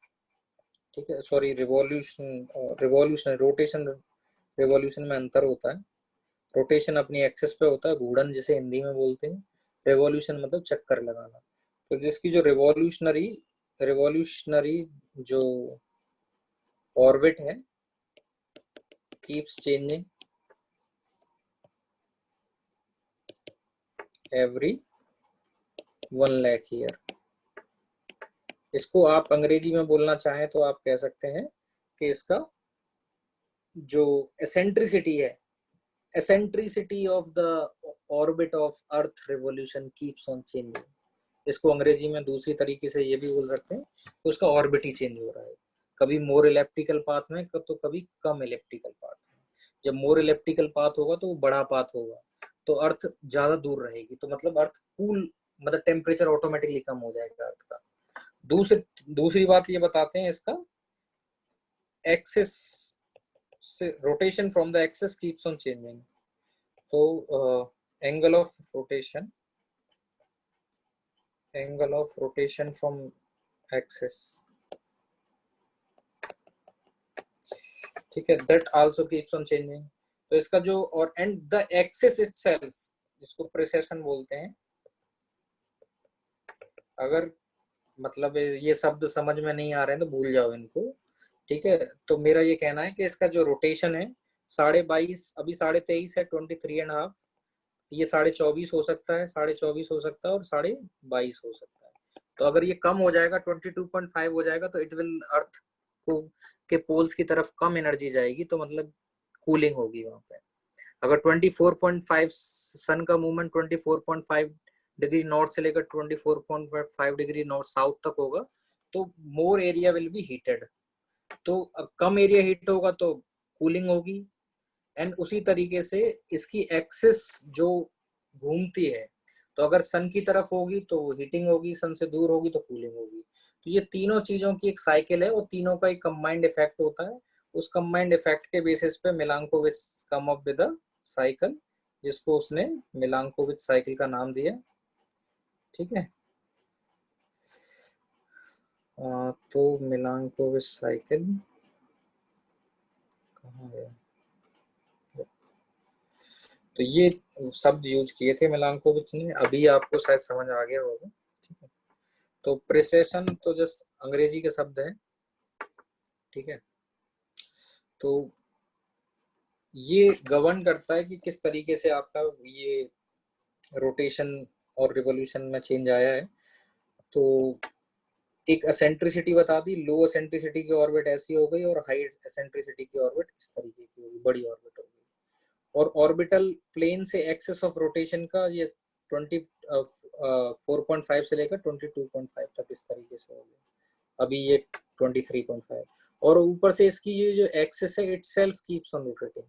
ठीक है, सॉरी रिवॉल्यूशन रोटेशन, रिवॉल्यूशन में अंतर होता है। रोटेशन अपनी एक्सेस पे होता है, घूर्णन जिसे हिंदी में बोलते हैं, रिवॉल्यूशन मतलब चक्कर लगाना। तो जिसकी जो रिवॉल्यूशनरी रिवॉल्यूशनरी जो ऑर्बिट है keeps changing every 1 lakh year. इसको आप अंग्रेजी में बोलना चाहें तो आप कह सकते हैं कि इसका जो एसेंट्रिसिटी है, eccentricity of the orbit of earth revolution keeps on changing। इसको अंग्रेजी में दूसरी तरीके से ये भी बोल सकते हैं तो उसका ऑर्बिट ही चेंज हो रहा है, कभी मोर इलेप्टिकल पाथ में तो कभी कम इलेप्टिकल पाथ में। जब मोर इलेप्टिकल पाथ होगा तो वो बड़ा पाथ होगा, तो अर्थ ज्यादा दूर रहेगी, तो मतलब अर्थ कूल, मतलब टेम्परेचर ऑटोमेटिकली कम हो जाएगा अर्थ का। दूसरी बात ये बताते हैं इसका एक्सिस से, rotation from the axis keeps on changing. तो angle of rotation from axis, ठीक है, that also keeps on changing. तो इसका जो, और एंड द एक्सिस इटसेल्फ, जिसको प्रेसेशन बोलते हैं, अगर मतलब ये शब्द समझ में नहीं आ रहे हैं तो भूल जाओ इनको, ठीक है। तो मेरा ये कहना है कि इसका जो रोटेशन है 22.5, अभी 23.5 है, 23.5, ये 24.5 हो सकता है, 24.5 हो सकता है, और 22.5 हो सकता है। तो अगर ये कम हो जाएगा, 22.5 हो जाएगा, तो इट विल अर्थ को के पोल्स की तरफ कम एनर्जी जाएगी, तो मतलब कूलिंग होगी वहां पे। अगर 24.5 सन का मूवमेंट 24.5 डिग्री नॉर्थ से लेकर 24.5 डिग्री नॉर्थ साउथ तक होगा, तो more area will be heated. तो कम एरिया हीट होगा तो कूलिंग होगी। एंड उसी तरीके से इसकी एक्सिस जो घूमती है, तो अगर सन की तरफ होगी तो हीटिंग होगी, सन से दूर होगी तो कूलिंग होगी। तो ये तीनों चीजों की एक साइकिल है, और तीनों का एक कंबाइंड इफेक्ट होता है। उस कंबाइंड इफेक्ट के बेसिस पे Milankovitch come up with a cycle, जिसको उसने मिलांकोविच साइकिल का नाम दिया, ठीक है। तो मिलांकोविच साइकिल कहाँ है? तो ये शब्द यूज किए थे मिलांकोविच ने, अभी आपको शायद समझ आ गया होगा। ठीक है, तो प्रिसेशन तो जस्ट अंग्रेजी के शब्द है। ठीक है, तो ये गवर्न करता है कि किस तरीके से आपका ये रोटेशन और रिवॉल्यूशन में चेंज आया है। तो एक एसेंट्रिसिटी बता दी, लो एसेंट्रिसिटी की ऑर्बिट ऐसी हो गई और हाई एसेंट्रिसिटी की ऑर्बिट इस तरीके की होगी, बड़ी ऑर्बिट हो गई। और ऑर्बिटल प्लेन से एक्सिस ऑफ रोटेशन का ये 4.5 से लेकर 22.5 तक इस तरीके से हो गया, अभी ये 23.5। और ऊपर से इसकी ये जो एक्सिस है, it self keeps on rotating.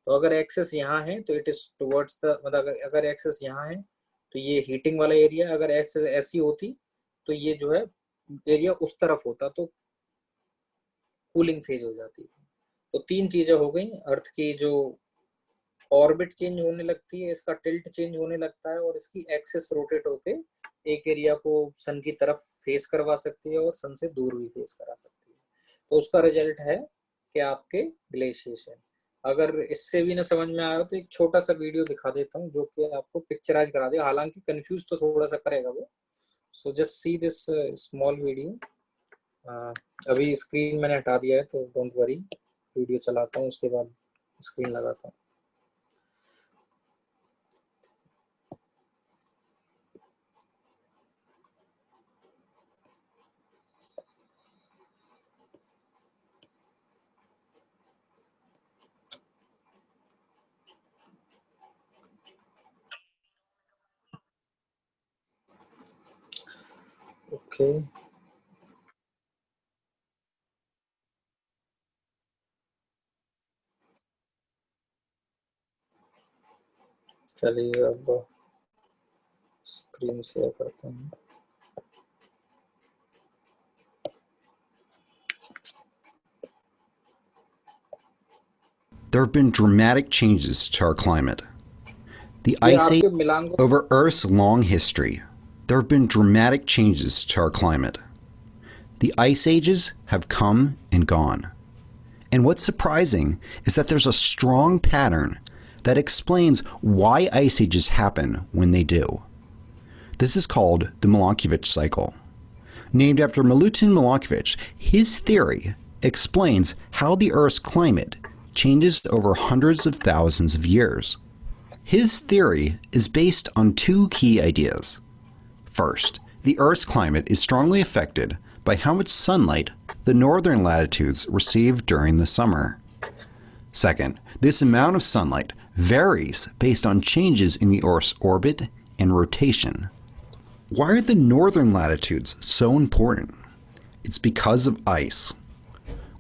तो अगर एक्सेस यहाँ है तो इट इज टुवर्ड्स द, मतलब अगर एक्सेस यहाँ है तो ये हीटिंग वाला एरिया, अगर एक्सेस ऐसी होती तो ये जो है एरिया उस तरफ होता, तो कूलिंग फेज हो जाती। तो तीन चीजें हो गई, अर्थ की जो ऑर्बिट चेंज होने लगती है, इसका टिल्ट चेंज होने लगता है, और इसकी एक्सेस रोटेट होके एक एरिया को सन की तरफ फेस करवा सकती है और सन से दूर भी फेस करा सकती है। तो उसका रिजल्ट है कि आपके ग्लेशिएशन। अगर इससे भी ना समझ में आया तो एक छोटा सा वीडियो दिखा देता हूँ जो कि आपको पिक्चराइज करा दे, हालांकि कंफ्यूज तो थोड़ा सा करेगा वो। So just see this small video. अभी स्क्रीन मैंने हटा दिया है तो डोंट वरी, वीडियो चलाता हूँ उसके बाद स्क्रीन लगाता हूँ। ओके, चलिए अब स्क्रीन शेयर करते हैं। There have been dramatic changes to our climate. The ice age over Earth's long history. There have been dramatic changes to our climate. The ice ages have come and gone. And what's surprising is that there's a strong pattern that explains why ice ages happen when they do. This is called the Milankovitch cycle. Named after Milutin Milankovitch, his theory explains how the Earth's climate changes over hundreds of thousands of years. His theory is based on two key ideas. First, the Earth's climate is strongly affected by how much sunlight the northern latitudes receive during the summer. Second, this amount of sunlight varies based on changes in the Earth's orbit and rotation. Why are the northern latitudes so important? It's because of ice.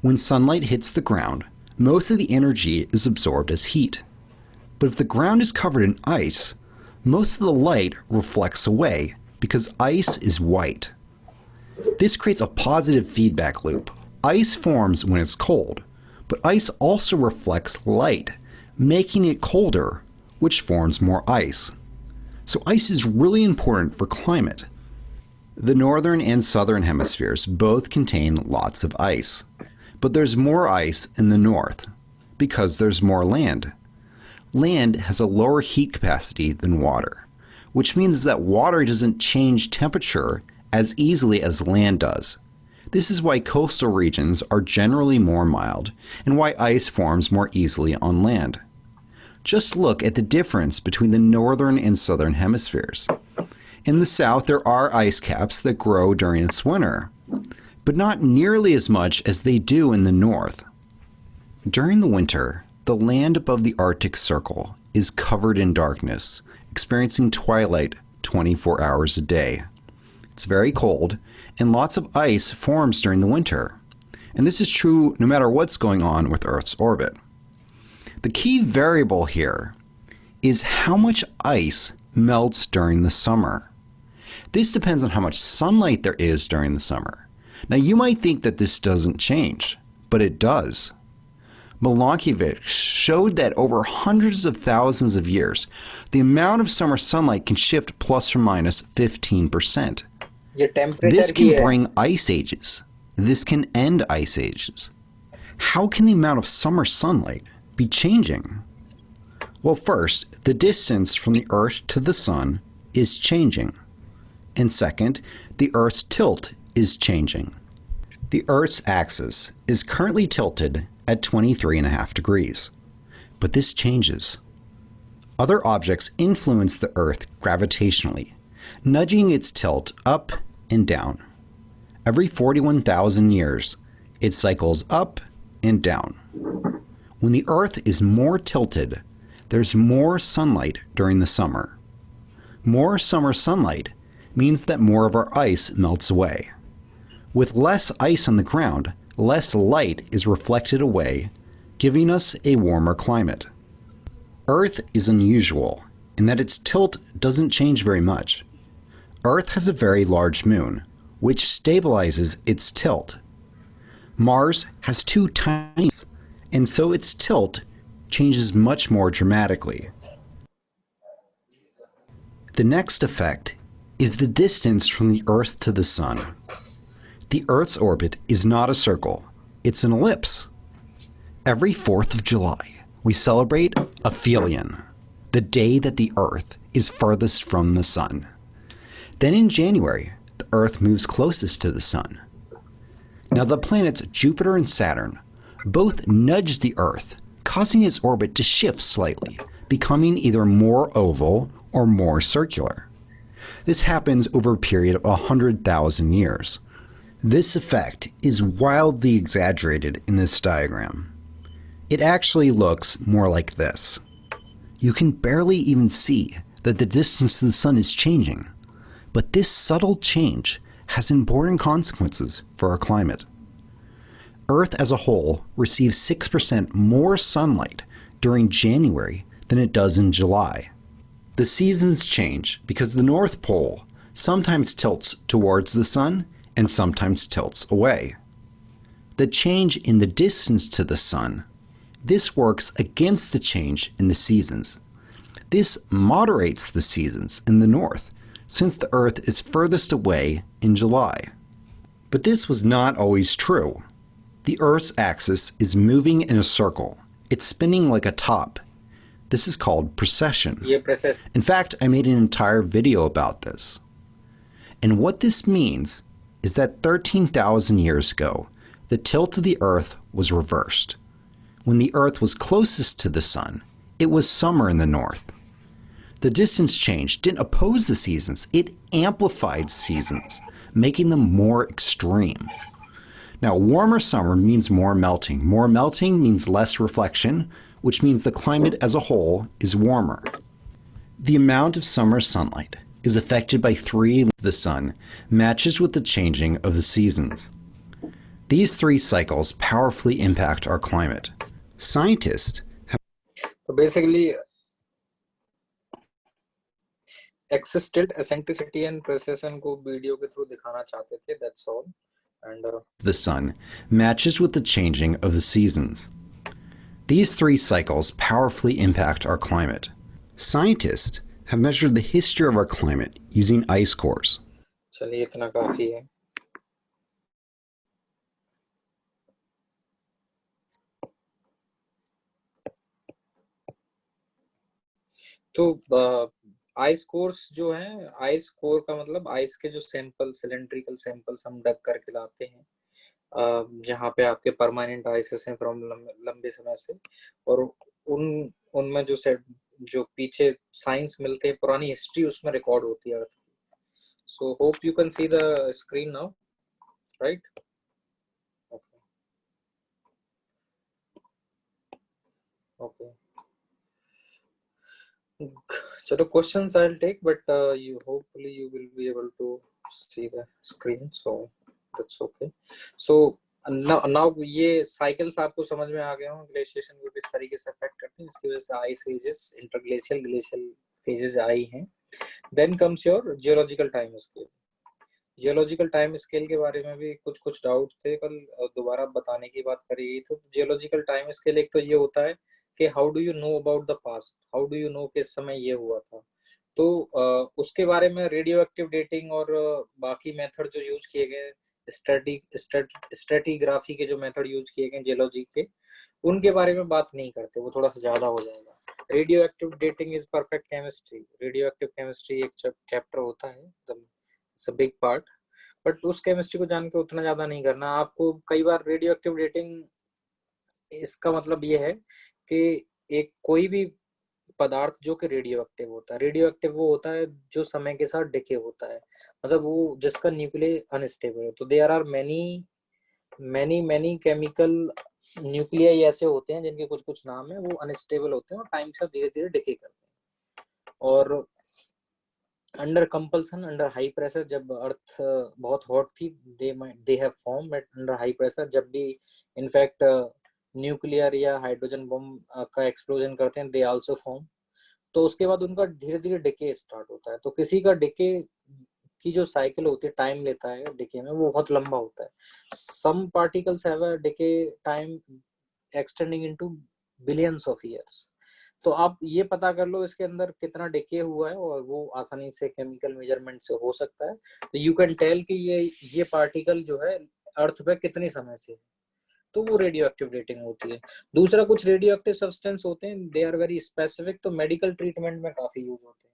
When sunlight hits the ground, most of the energy is absorbed as heat. But if the ground is covered in ice, most of the light reflects away because ice is white. This creates a positive feedback loop. Ice forms when it's cold, but ice also reflects light, making it colder, which forms more ice. So ice is really important for climate. The northern and southern hemispheres both contain lots of ice, but there's more ice in the north because there's more land. Land has a lower heat capacity than water, which means that water doesn't change temperature as easily as land does. This is why coastal regions are generally more mild and why ice forms more easily on land. Just look at the difference between the northern and southern hemispheres. In the south, there are ice caps that grow during its winter, but not nearly as much as they do in the north. During the winter, the land above the Arctic Circle is covered in darkness, experiencing twilight 24 hours a day. It's very cold, and lots of ice forms during the winter. And this is true no matter what's going on with Earth's orbit. The key variable here is how much ice melts during the summer. This depends on how much sunlight there is during the summer. Now you might think that this doesn't change, but it does. Milankovitch showed that over hundreds of thousands of years, the amount of summer sunlight can shift plus or minus 15%. ये temperature This की can है। bring ice ages. This can end ice ages. How can the amount of summer sunlight be changing? Well, first, the distance from the Earth to the Sun is changing. And second, the Earth's tilt is changing. The Earth's axis is currently tilted at 23.5 degrees, but this changes. Other objects influence the Earth gravitationally, nudging its tilt up and down. Every 41,000 years, it cycles up and down. When the Earth is more tilted, there's more sunlight during the summer. More summer sunlight means that more of our ice melts away. With less ice on the ground, less light is reflected away, giving us a warmer climate. Earth is unusual in that its tilt doesn't change very much. Earth has a very large moon, which stabilizes its tilt. Mars has two tiny, and so its tilt changes much more dramatically. The next effect is the distance from the Earth to the Sun. The Earth's orbit is not a circle, it's an ellipse. Every 4th of July, we celebrate aphelion, the day that the Earth is farthest from the Sun. Then in January, the Earth moves closest to the Sun. Now the planets Jupiter and Saturn both nudge the Earth, causing its orbit to shift slightly, becoming either more oval or more circular. This happens over a period of 100,000 years. This effect is wildly exaggerated in this diagram. It actually looks more like this. You can barely even see that the distance to the Sun is changing, but this subtle change has important consequences for our climate. Earth as a whole receives 6% more sunlight during January than it does in July. The seasons change because the North Pole sometimes tilts towards the Sun and sometimes tilts away. The change in the distance to the Sun, this works against the change in the seasons. This moderates the seasons in the north, since the Earth is furthest away in July. But this was not always true. The Earth's axis is moving in a circle. It's spinning like a top. This is called precession. In fact, I made an entire video about this. And what this means is that 13,000 years ago, the tilt of the Earth was reversed. When the Earth was closest to the Sun, it was summer in the north. The distance change didn't oppose the seasons, it amplified seasons, making them more extreme. Now, warmer summer means more melting. More melting means less reflection, which means the climate as a whole is warmer. The amount of summer sunlight is affected by the sun matches with the changing of the seasons. These 3 cycles powerfully impact our climate. Scientists have So basically, axis tilt eccentricity and precession को video के through दिखाना चाहते थे, that's all. And the sun matches with the changing of the seasons. These 3 cycles powerfully impact our climate. Scientists have measured the history of our climate using ice cores. चलिए इतना काफी है. तो ice course जो है, ice core का मतलब ice के जो सैंपल, सिलेंड्रिकल सैंपल्स हम डग करके लाते हैं, जहाँ पे आपके परमानेंट आइसेस हैं फ्रॉम लंबे समय से, और उनमें जो पीछे साइंस मिलते हैं, पुरानी हिस्ट्री उसमें रिकॉर्ड होती है अर्थ की. So hope you can see the screen now, right? Okay. So questions I'll take, but you hopefully you will be able to see the screen, so that's okay. So now ये cycles आपको समझ में आ गए हों, glaciation को किस तरीके से अफेक्ट करते हैं, इसकी वजह से ice edges, interglacial, glacial phases आई हैं. Then comes your geological time scale. Geological time scale के बारे में भी कुछ डाउट थे, कल दोबारा बताने की बात करी गई. तो जियोलॉजिकल टाइम स्केल एक तो ये होता है कि how do you know about the past, how do you no कि इस समय ये हुआ था. तो उसके बारे में रेडियो एक्टिव डेटिंग और बाकी मेथड जो यूज किए गए, स्ट्रेटिग्राफी के जो मेथड यूज किए गए जियोलॉजी के, उनके बारे में बात नहीं करते, वो थोड़ा सा ज्यादा हो जाएगा। Radio active dating is perfect chemistry. Radio active chemistry एक चैप्टर होता है, it's a big part, but उस केमिस्ट्री को जान के उतना ज्यादा नहीं करना आपको। कई बार रेडियो एक्टिव डेटिंग, इसका मतलब ये है कि एक कोई भी पदार्थ जो कि रेडियो एक्टिव होता है, रेडियो एक्टिव वो होता है जो समय के साथ डिके होता है, मतलब वो जिसका न्यूक्लियर अनस्टेबल है। तो there are many many many chemical nuclei ऐसे होते हैं जिनके कुछ कुछ नाम है, वो अनस्टेबल होते हैं और टाइम से धीरे धीरे डिके करते हैं। और under compulsion, under high pressure, जब अर्थ बहुत हॉट थी, they have form but under high pressure, जब भी इनफैक्ट न्यूक्लियर या हाइड्रोजन बम का एक्सप्लोजन करते हैं, दे आल्सो फॉर्म। तो उसके बाद उनका धीरे धीरे डिके स्टार्ट होता है। तो किसी का डिके की जो साइकिल होती है, टाइम लेता है डिके में, वो बहुत लंबा होता है। Some particles have a decay time extending into billions of years. तो आप ये पता कर लो इसके अंदर कितना डिके हुआ है, और वो आसानी से केमिकल मेजरमेंट से हो सकता है। तो यू कैन टेल कि ये पार्टिकल जो है अर्थ पे कितने समय से है, तो वो रेडियो एक्टिव डेटिंग होती है। दूसरा, कुछ रेडियो एक्टिव सब्सटेंस होते हैं, दे आर वेरी स्पेसिफिक, तो मेडिकल ट्रीटमेंट में काफी यूज होते हैं।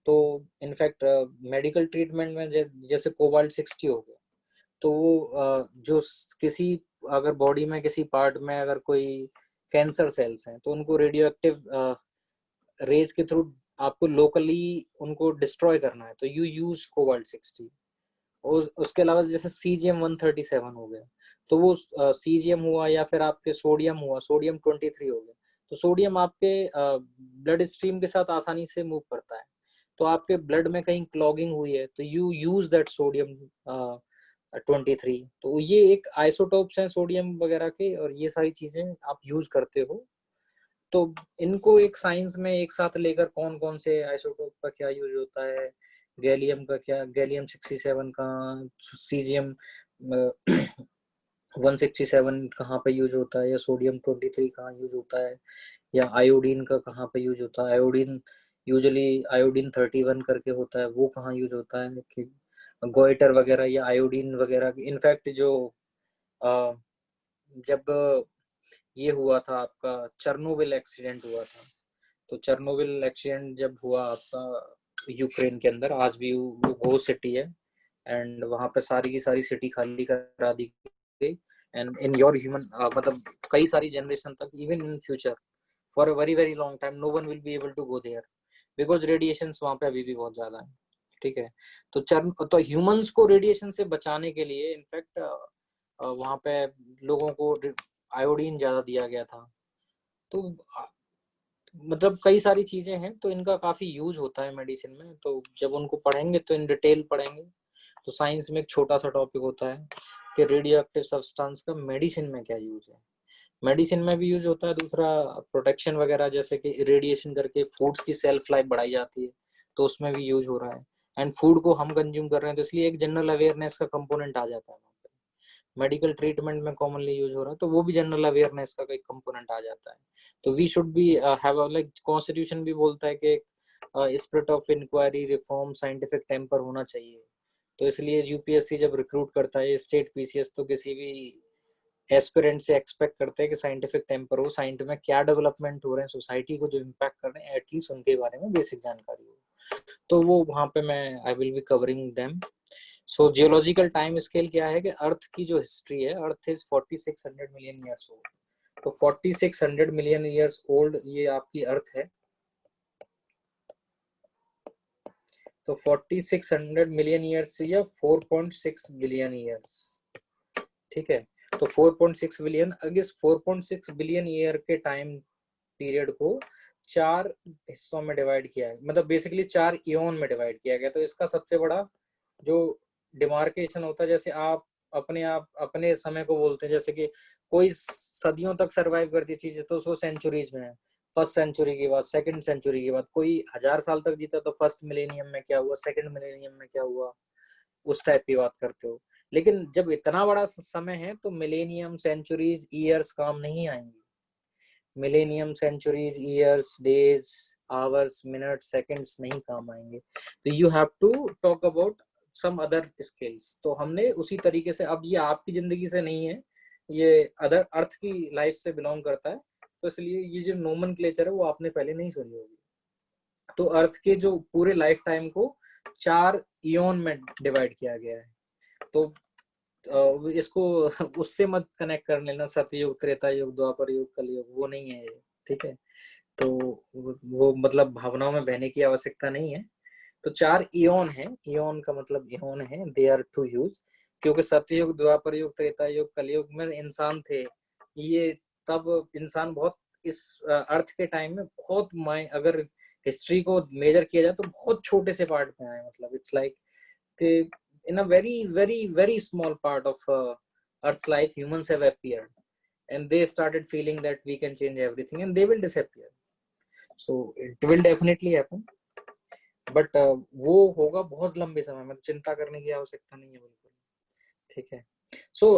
तो इनफैक्ट मेडिकल ट्रीटमेंट में जैसे कोबाल्ट 60 हो गया, तो वो जो किसी, अगर बॉडी में किसी पार्ट में अगर कोई कैंसर सेल्स हैं, तो उनको रेडियो एक्टिव रेज के थ्रू आपको लोकली उनको डिस्ट्रॉय करना है, तो यू यूज कोबाल्ट 60। उसके अलावा जैसे सीजियम 137 हो गया, तो वो सीजियम हुआ, या फिर आपके सोडियम हुआ, सोडियम 23 हो गया। तो सोडियम आपके ब्लड स्ट्रीम के साथ आसानी से मूव करता है, तो आपके ब्लड में कहीं क्लॉगिंग हुई है, तो यू यूज दैट सोडियम 23। तो ये एक आइसोटोप्स हैं सोडियम वगैरह के, और ये सारी चीजें आप यूज करते हो। तो इनको एक साइंस में एक साथ लेकर कौन कौन से आइसोटोप का क्या यूज होता है, गैलियम का क्या, गैलियम 67 का, सीजियम 167 कहाँ पे यूज होता है, या सोडियम 23 कहाँ यूज होता है, या आयोडीन का कहाँ पे यूज होता है। आयोडीन यूजुअली आयोडीन 31 करके होता है, वो कहाँ यूज होता है, कि गोइटर वगैरह या आयोडीन वगैरह। इनफैक्ट जो जब ये हुआ था आपका चेरनोबिल एक्सीडेंट हुआ था, तो चेरनोबिल एक्सीडेंट जब हुआ आपका यूक्रेन के अंदर, आज भी वो घोस्ट सिटी है, एंड वहां पे सारी की सारी सिटी खाली करा दी गई। एंड इन योर ह्यूमन मतलब कई सारी जनरेशन तक, even in future for a very very long time, no one will be able to go there, because radiation वहां पे अभी भी बहुत ज्यादा है। ठीक है, तो ह्यूमंस को रेडिएशन से बचाने के लिए इनफैक्ट वहां पे लोगों को आयोडीन ज्यादा दिया गया था। तो मतलब कई सारी चीजें हैं, तो इनका काफी यूज होता है मेडिसिन में। तो जब उनको पढ़ेंगे तो इन डिटेल पढ़ेंगे। तो साइंस में एक छोटा सा टॉपिक होता है कि रेडियो एक्टिव सब्सटेंस का मेडिसिन में क्या यूज है। मेडिसिन में भी यूज होता है। दूसरा, प्रोटेक्शन वगैरह, जैसे कि रेडिएशन करके फूड्स की सेल्फ लाइफ बढ़ाई जाती है, तो उसमें भी यूज हो रहा है। एंड फूड को हम कंज्यूम कर रहे हैं, तो इसलिए एक जनरल अवेयरनेस का कंपोनेंट आ जाता है। मेडिकल ट्रीटमेंट में कॉमनली यूज हो रहा है, तो वो भी जनरल अवेयरनेस का कोई कंपोनेंट आ जाता है। तो we should be have, like constitution भी बोलता है कि spirit of inquiry, reform, scientific temper होना चाहिए। तो इसलिए यूपीएससी जब रिक्रूट करता है स्टेट पीसीएस, तो किसी भी एस्पिरेंट से एक्सपेक्ट करते हैं कि साइंटिफिक टेम्पर हो, साइंस में क्या डेवलपमेंट हो रहे हैं, सोसाइटी को जो इम्पैक्ट कर रहे हैं, एटलीस्ट उनके बारे में बेसिक जानकारी हो। तो वो वहां पे मैं I will be covering them. So geological time scale क्या है कि अर्थ की जो हिस्ट्री है, earth is 4600 million years old. तो 4600 मिलियन ईयर्स ओल्ड ये आपकी अर्थ है। तो 4600 मिलियन ईयर्स या 4.6 बिलियन ईयर्स। ठीक है, तो 4.6 बिलियन, अगर 4.6 बिलियन ईयर के टाइम पीरियड को 4 हिस्सों में डिवाइड किया है, मतलब बेसिकली 4 इयन में डिवाइड किया गया। तो इसका सबसे बड़ा जो डिमार्केशन होता है, जैसे आप अपने समय को बोलते हैं, जैसे कि कोई सदियों तक सरवाइव करती चीज तो उसको सेंचुरीज में है। फर्स्ट सेंचुरी के बाद, सेकंड सेंचुरी के बाद, कोई 1000 साल तक जीता तो फर्स्ट मिलेनियम में क्या हुआ, सेकंड मिलेनियम में क्या हुआ, उस टाइप की बात करते हो। लेकिन जब इतना बड़ा समय है तो मिलेनियम, सेंचुरीज, ईयर्स काम नहीं आएंगी। Millennium, centuries, years, days, hours, minute, seconds नहीं काम आएंगे। तो you have to talk about some other skills. तो हमने उसी तरीके से, अब ये आपकी जिंदगी से नहीं है, ये अदर अर्थ की लाइफ से बिलोंग करता है, तो इसलिए ये जो नोमेनक्लेचर है वो आपने पहले नहीं सुनी होगी। तो अर्थ के जो पूरे लाइफ टाइम को 4 इयोन में डिवाइड किया गया है। तो इसको उससे मत कनेक्ट कर लेना, सतयुग, त्रेता युग, द्वापर युग, कलयुग, वो नहीं है ये, ठीक है। तो वो मतलब भावनाओं में बहने की आवश्यकता नहीं है। तो 4 इयोन है, इयोन का मतलब इयोन है, दे आर टू यूज, क्योंकि सतयुग, द्वापर युग, त्रेता युग, कलयुग में इंसान थे। ये तब इंसान बहुत इस अर्थ के टाइम में बहुत अगर हिस्ट्री को मेजर किया जाए तो बहुत छोटे से पार्ट में आए, मतलब it's like in a very small part of Earth's life humans have appeared, and they started feeling that we can change everything and they will disappear. So it will definitely happen, but वो होगा बहुत लंबे समय में, चिंता करने की आवश्यकता नहीं है बिल्कुल, ठीक है। So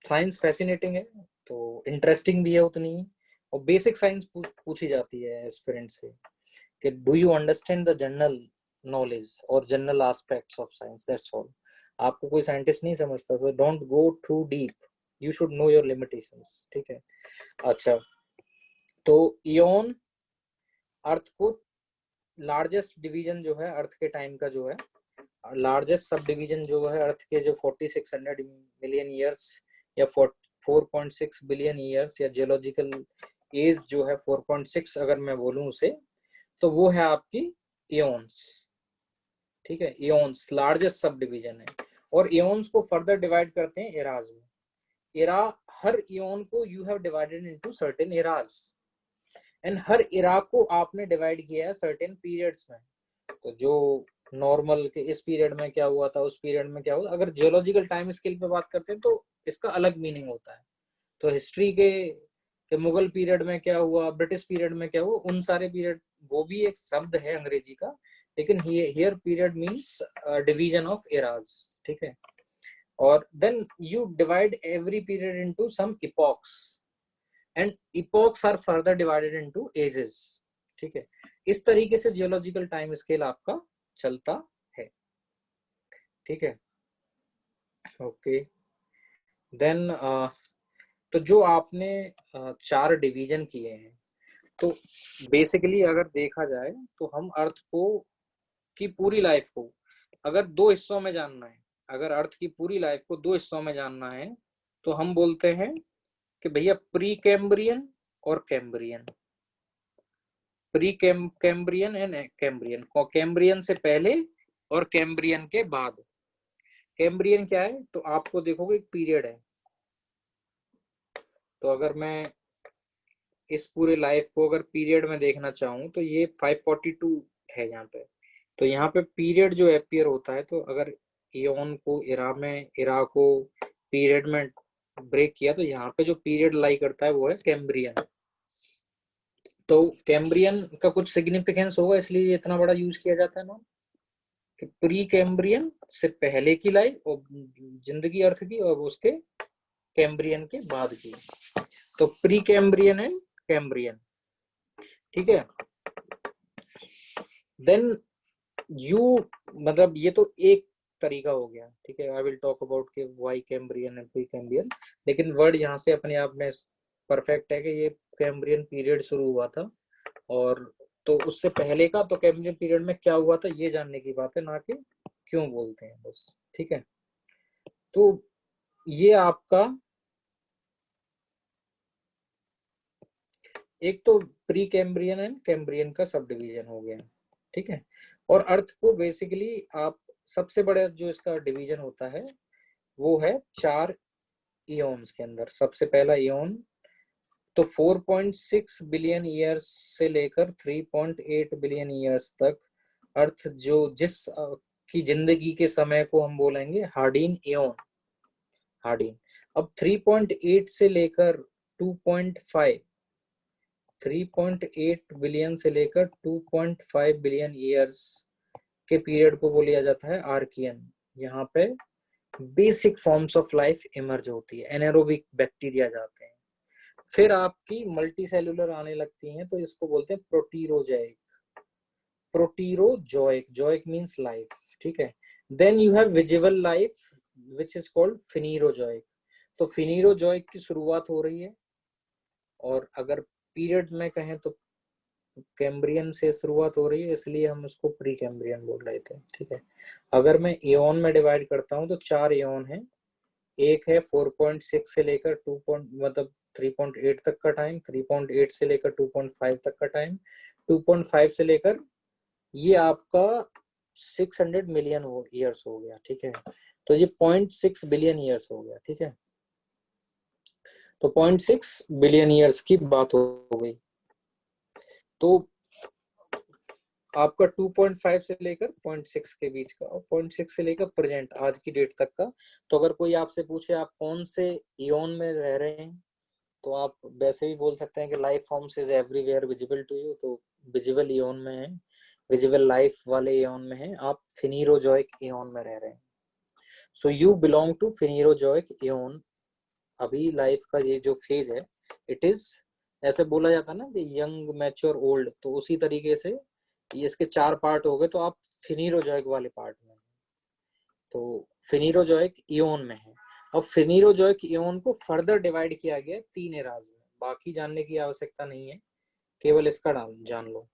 साइंस फैसिनेटिंग है, तो इंटरेस्टिंग भी है उतनी ही, और बेसिक साइंस पूछी जाती है एस्पिरेंट से कि do you understand the general knowledge और general aspects of science, that's all. आपको कोई साइंटिस्ट नहीं समझता, तो don't go too deep, you should know your limitations, ठीक है। अच्छा, तो इयोन अर्थ को लार्जेस्ट डिवीजन जो है अर्थ के टाइम का, जो है लार्जेस्ट सब डिवीजन जो है अर्थ के, जो 4600 मिलियन ईयर्स या 4.6 बिलियन ईयर्स, या जियोलॉजिकल एज जो है 4.6 अगर मैं बोलूं उसे, तो वो है आपकी इयोन्स, ठीक है। इयोन्स लार्जेस्ट सब डिवीजन है, और इयोन्स को फर्दर डिवाइड करते हैं एराज में। एरा, हर इयोन को you have divided into certain eras, and her era को आपने डिवाइड किया है सर्टेन पीरियड्स में। तो जो नॉर्मल के इस पीरियड में क्या हुआ था, उस पीरियड में क्या हुआ, अगर जियोलॉजिकल टाइम स्केल पे बात करते हैं तो इसका अलग मीनिंग होता है। तो हिस्ट्री के मुगल पीरियड में क्या हुआ, ब्रिटिश पीरियड में क्या हुआ, उन सारे पीरियड, वो भी एक शब्द है अंग्रेजी का, लेकिन here period means division of eras, ठीक है। और then you divide every period into some epochs, and epochs are further divided into ages, ठीक है। इस तरीके से जियोलॉजिकल टाइम स्केल आपका चलता है, ठीक है। ओके, देन तो जो आपने 4 डिवीजन किए हैं, तो बेसिकली अगर देखा जाए तो हम अर्थ को की पूरी लाइफ को अगर 2 हिस्सों में जानना है, अगर अर्थ की पूरी लाइफ को 2 हिस्सों में जानना है, तो हम बोलते हैं कि भैया प्री कैम्ब्रियन और Cambrian, pre Cambrian and Cambrian, Cambrian से पहले और कैम्ब्रियन के बाद। कैम्ब्रियन क्या है, तो आपको देखोगे एक पीरियड है, तो अगर मैं इस पूरे लाइफ को अगर पीरियड में देखना चाहूँ तो ये 542 है यहाँ पे। तो यहाँ पे पीरियड जो अपीयर होता है, तो अगर इयोन को एरा में, एरा को पीरियड में ब्रेक किया, तो यहाँ पे जो पीरियड लाई करता है वो है कैम्ब्रियन। तो कैम्ब्रियन का कुछ सिग्निफिकेंस होगा, इसलिए इतना बड़ा यूज किया जाता है ना, कि प्री कैम्ब्रियन से पहले की लाइफ और जिंदगी अर्थ की, और उसके कैम्ब्रियन के बाद की। तो प्री कैम्ब्रियन एंड कैम्ब्रियन, ठीक है। देन यू, मतलब ये तो एक तरीका हो गया, ठीक है। I will talk about K Y Cambrian and pre Cambrian, लेकिन वर्ड यहाँ से अपने आप में परफेक्ट है कि ये कैम्ब्रियन पीरियड शुरू हुआ था, और तो उससे पहले का, तो कैम्ब्रियन पीरियड में क्या हुआ था ये जानने की बात है, ना कि क्यों बोलते हैं, बस, ठीक है। तो ये आपका एक तो प्री कैम्ब्रियन एंड कैम्ब्रियन का सब डिवीजन हो गया, ठीक है। और अर्थ को बेसिकली आप सबसे बड़ा जो इसका डिवीजन होता है वो है 4 इयोन्स के अंदर। सबसे पहला इयोन, तो 4.6 बिलियन ईयर्स से लेकर 3.8 बिलियन ईयर्स तक अर्थ जो जिस की जिंदगी के समय को हम बोलेंगे हार्डीन इयोन, हार्डीन। अब 3.8 से लेकर 2.5, 3.8 बिलियन से लेकर 2.5 बिलियन ईयर्स के पीरियड को बोला जाता है आर्कियन। यहाँ पे basic forms of life emerge होती है, एनारोबिक बैक्टीरिया जाते हैं। फिर आपकी मल्टी सेलुलर आने लगती हैं, तो इसको बोलते हैं प्रोटीरोजोइक। प्रोटीरोजोइक, जोइक मींस लाइफ, ठीक है। Then you have visible life which is called Phanerozoic. तो फिनीरोजोइक की शुरुआत हो रही है, और अगर पीरियड में कहें तो कैम्ब्रियन से शुरुआत हो रही है, इसलिए हम उसको प्री कैम्ब्रियन बोल रहे थे, ठीक है। अगर मैं एओन में डिवाइड करता हूं तो 4 एओन है। एक है 4.6 से लेकर 3.8 तक का टाइम, 3.8 से लेकर 2.5 तक का टाइम, 2.5 से लेकर ये आपका 600 मिलियन ईयर्स हो गया, ठीक है। तो ये 0.6 बिलियन ईयर्स हो गया, ठीक है। तो 0.6 बिलियन ईयर्स की बात हो गई। तो आपका 2.5 से लेकर 0.6 के बीच का, और 0.6 से लेकर प्रेजेंट आज की डेट तक का। तो अगर कोई आपसे पूछे आप कौन से इयन में रह रहे हैं, तो आप वैसे भी बोल सकते हैं कि life forms is everywhere visible to you. तो विजिबल इयन में है, विजिबल लाइफ वाले इयन में है, आप फिनीरोजोइक इयन में रह रहे हैं। So you belong to Phanerozoic eon. अभी लाइफ का ये जो फेज है, इट इज, ऐसे बोला जाता है ना कि यंग, मैच्योर, ओल्ड, तो उसी तरीके से ये इसके 4 पार्ट हो गए, तो आप फिनीरोजोइक वाले पार्ट में, तो फिनीरोजोइक इयन में है। अब फिनीरोजोइक इयन को फर्दर डिवाइड किया गया 3 एराज में। बाकी जानने की आवश्यकता नहीं है, केवल इसका नाम जान लो,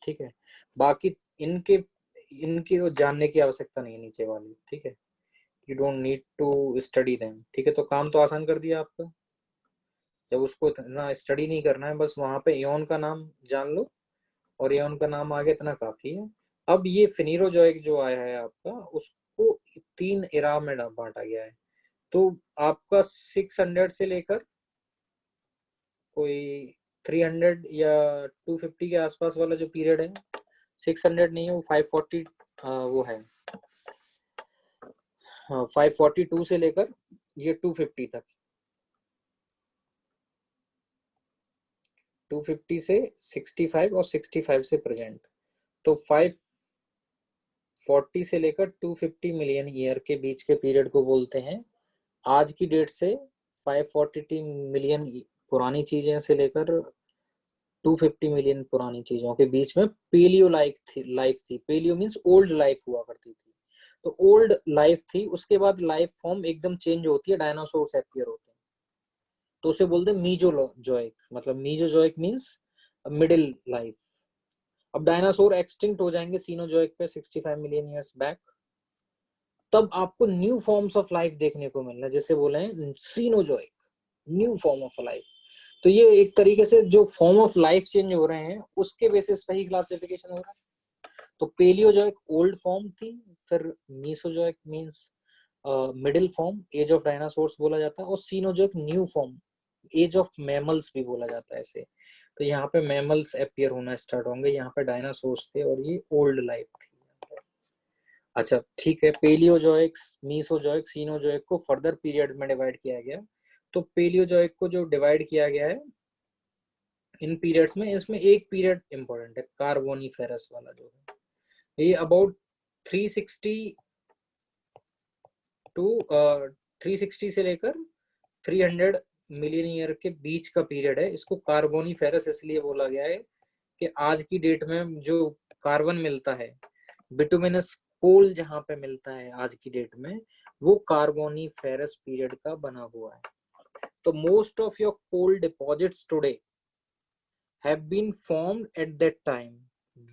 ठीक है। बाकी इनके इनकी जानने की आवश्यकता नहीं है, नीचे वाली, ठीक है। You don't need to study them, ठीक है। तो काम तो आसान कर दिया आपका, जब उसको इतना स्टडी नहीं करना है, बस वहां पे इयन का नाम जान लो, और इयन का नाम आगे इतना काफी है। अब ये फिनीरोजोइक जो आया है आपका, उसको 3 एरा में बांटा गया है। तो आपका 600 से लेकर कोई 300 या 250 के आसपास वाला जो पीरियड है, 600 नहीं है, वो 540 वो है, 542 से लेकर ये 250 तक, 250 से 65 और 65 से प्रेजेंट। तो 540 से लेकर 250 मिलियन ईयर के बीच के पीरियड को बोलते हैं, आज की डेट से 540 मिलियन पुरानी चीजें से लेकर 250 मिलियन पुरानी चीजों के बीच में पेलियो लाइफ थी। पेलियो मींस ओल्ड लाइफ हुआ करती थी। तो ओल्ड लाइफ थी, उसके बाद लाइफ फॉर्म एकदम चेंज होती है, डायनासोर्स अपीयर होते हैं, तो उसे बोलते हैं मीजोजोइक। मतलब मीजोजोइक मींस मिडिल लाइफ। अब डायनासोर एक्सटिंक्ट हो जाएंगे सीनोजोइक पे 65 मिलियन ईयर्स बैक, तब आपको न्यू फॉर्म्स ऑफ लाइफ देखने को मिलना, जैसे बोले हैं Cenozoic, new form of life. तो ये एक तरीके से जो फॉर्म ऑफ लाइफ चेंज हो रहे हैं, उसके बेसिस पे ही क्लासिफिकेशन हो रहा है। तो पेलियोजोइक ओल्ड फॉर्म थी, फिर Mesozoic means middle form, age of dinosaurs बोला जाता है, और Cenozoic new form, age of mammals भी बोला जाता है ऐसे। तो यहाँ पे मैमल्स अपीयर होना स्टार्ट होंगे, यहाँ पे डायनासोर्स थे, और ये ओल्ड लाइफ थी। अच्छा ठीक है, पेलियोजोइक, मीसोजोइक, सीनोजोइक को फर्दर पीरियड में डिवाइड किया गया। तो पेलियोजोइक को जो डिवाइड किया गया है इन पीरियड्स में, इसमें एक पीरियड इंपॉर्टेंट है, कार्बोनिफेरस वाला जो है, ये अबाउट 360 टू 360 से लेकर 300 मिलियन ईयर के बीच का पीरियड है। इसको कार्बोनिफेरस इसलिए बोला गया है कि आज की डेट में जो कार्बन मिलता है, बिटुमिनस कोल जहां पे मिलता है आज की डेट में, वो कार्बोनिफेरस पीरियड का बना हुआ है। तो most of your coal deposits today have been formed at that time.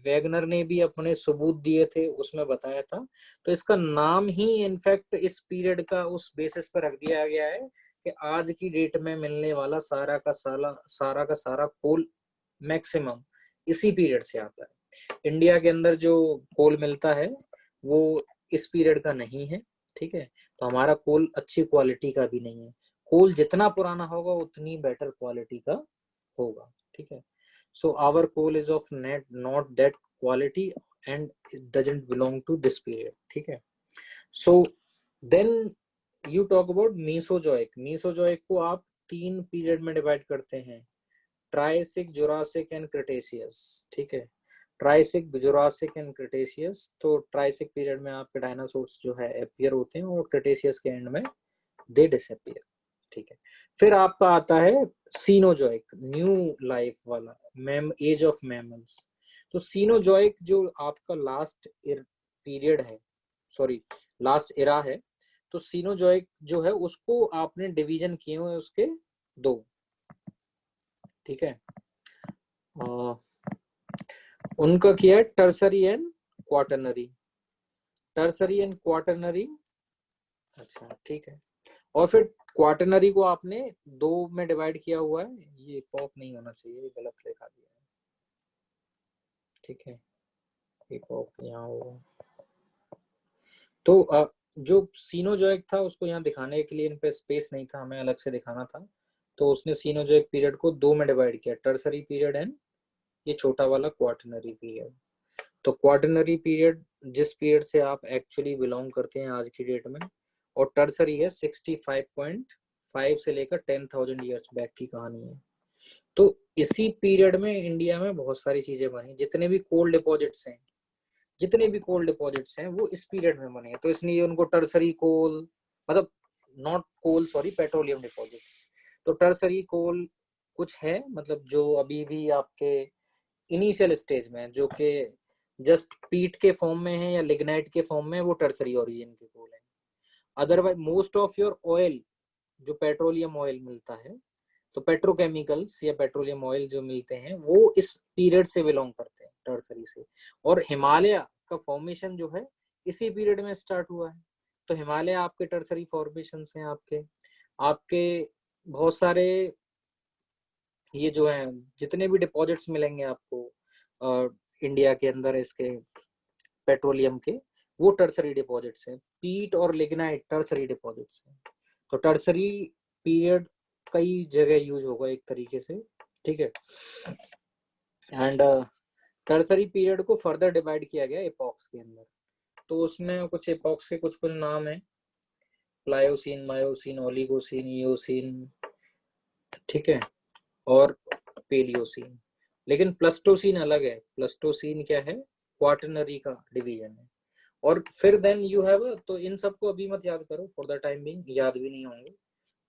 Wagner ने भी अपने सबूत दिए थे, उसमें बताया था। तो इसका नाम ही इनफैक्ट इस पीरियड का उस बेसिस पर रख दिया गया है कि आज की डेट में मिलने वाला सारा का सारा कोल मैक्सिमम इसी पीरियड से आता है। इंडिया के अंदर जो कोल मिलता है वो इस पीरियड का नहीं है, ठीक है। तो हमारा कोल अच्छी क्वालिटी का भी नहीं है। कोल जितना पुराना होगा उतनी बेटर क्वालिटी का होगा, ठीक है। So our coal is of not that quality and it doesn't belong to this period, ठीक है। So then you talk about Mesozoic। Mesozoic को आप 3 पीरियड में डिवाइड करते हैं, ट्राइसिक, जुरासिक एंड क्रिटेशियस, ठीक है। Triassic, Jurassic and Cretaceous. तो ट्राइसिक पीरियड में आपके डायनासोर्स जो है अपीयर होते हैं, और क्रिटेशियस के एंड में दे डिसअपीयर। ठीक है। फिर आपका आता है सीनोजोइक, न्यू लाइफ वाला, एज ऑफ मैमल्स। तो सीनोजोइक जो आपका लास्ट पीरियड है, सॉरी लास्ट एरा है, तो सीनोजोइक जो है उसको आपने डिवीजन किए हुए उसके दो, ठीक है। उनका किया है tertiary and quaternary, tertiary and quaternary, अच्छा ठीक है। और फिर क्वाटरनरी को आपने दो में डिवाइड किया हुआ है, ये इपॉक नहीं होना चाहिए, ये गलत लिखा दिया है, ठीक है, इपॉक यहाँ होगा। तो जो सीनोजोइक था उसको यहाँ दिखाने के लिए इन पे स्पेस नहीं था, हमें अलग से दिखाना था, तो उसने सीनोजोइक पीरियड को दो में डिवाइड किया, टर्सरी पीरियड एंड ये छोटा वाला क्वाटरनरी पीरियड। तो क्वाटरनरी पीरियड जिस पीरियड से आप एक्चुअली बिलोंग करते हैं आज की डेट में, और टर्सरी है 65.5 से लेकर 10,000 ईयर्स बैक की कहानी है। तो इसी पीरियड में इंडिया में बहुत सारी चीजें बनी, जितने भी कोल डिपॉजिट्स हैं, जितने भी कोल डिपॉजिट्स हैं वो इस पीरियड में बने हैं, तो इसलिए उनको टर्सरी कोल, मतलब not coal sorry, petroleum deposits. तो टर्सरी कोल कुछ है, मतलब जो अभी भी आपके इनिशियल स्टेज में, जो कि जस्ट पीट के फॉर्म में है या लिग्नाइट के फॉर्म में, वो टर्सरी ओरिजिन के कोल है। Otherwise most of your oil, जो पेट्रोलियम ऑयल मिलता है, तो पेट्रोकेमिकल्स या पेट्रोलियम ऑयल जो मिलते हैं वो इस पीरियड से बिलोंग करते हैं, टर्सरी से। और हिमालय का फॉर्मेशन जो है इसी पीरियड में स्टार्ट हुआ है, तो हिमालय आपके टर्सरी फॉर्मेशन हैं। आपके आपके बहुत सारे ये जो है जितने भी डिपॉजिट्स मिलेंगे आपको इंडिया के अंदर इसके पेट्रोलियम के, वो टर्सरी डिपॉजिट्स हैं। पीट और लिग्नाइट टर्सरी डिपॉजिट्स हैं। तो टर्सरी पीरियड कई जगह यूज होगा एक तरीके से, ठीक है। एंड टर्सरी पीरियड को फर्दर डिवाइड किया गया एपॉक्स के अंदर। तो उसमें कुछ एपॉक्स के कुछ कुछ नाम है, प्लायोसीन, मायोसीन, ओलिगोसीन, इयोसीन, ठीक है, और पेलियोसीन। लेकिन प्लस्टोसीन अलग है। प्लस्टोसीन क्या है, क्वाटरनरी का डिवीजन है। और फिर देन यू हैव, तो इन सबको अभी मत याद करो, फॉर द टाइम बीइंग याद भी नहीं होंगे,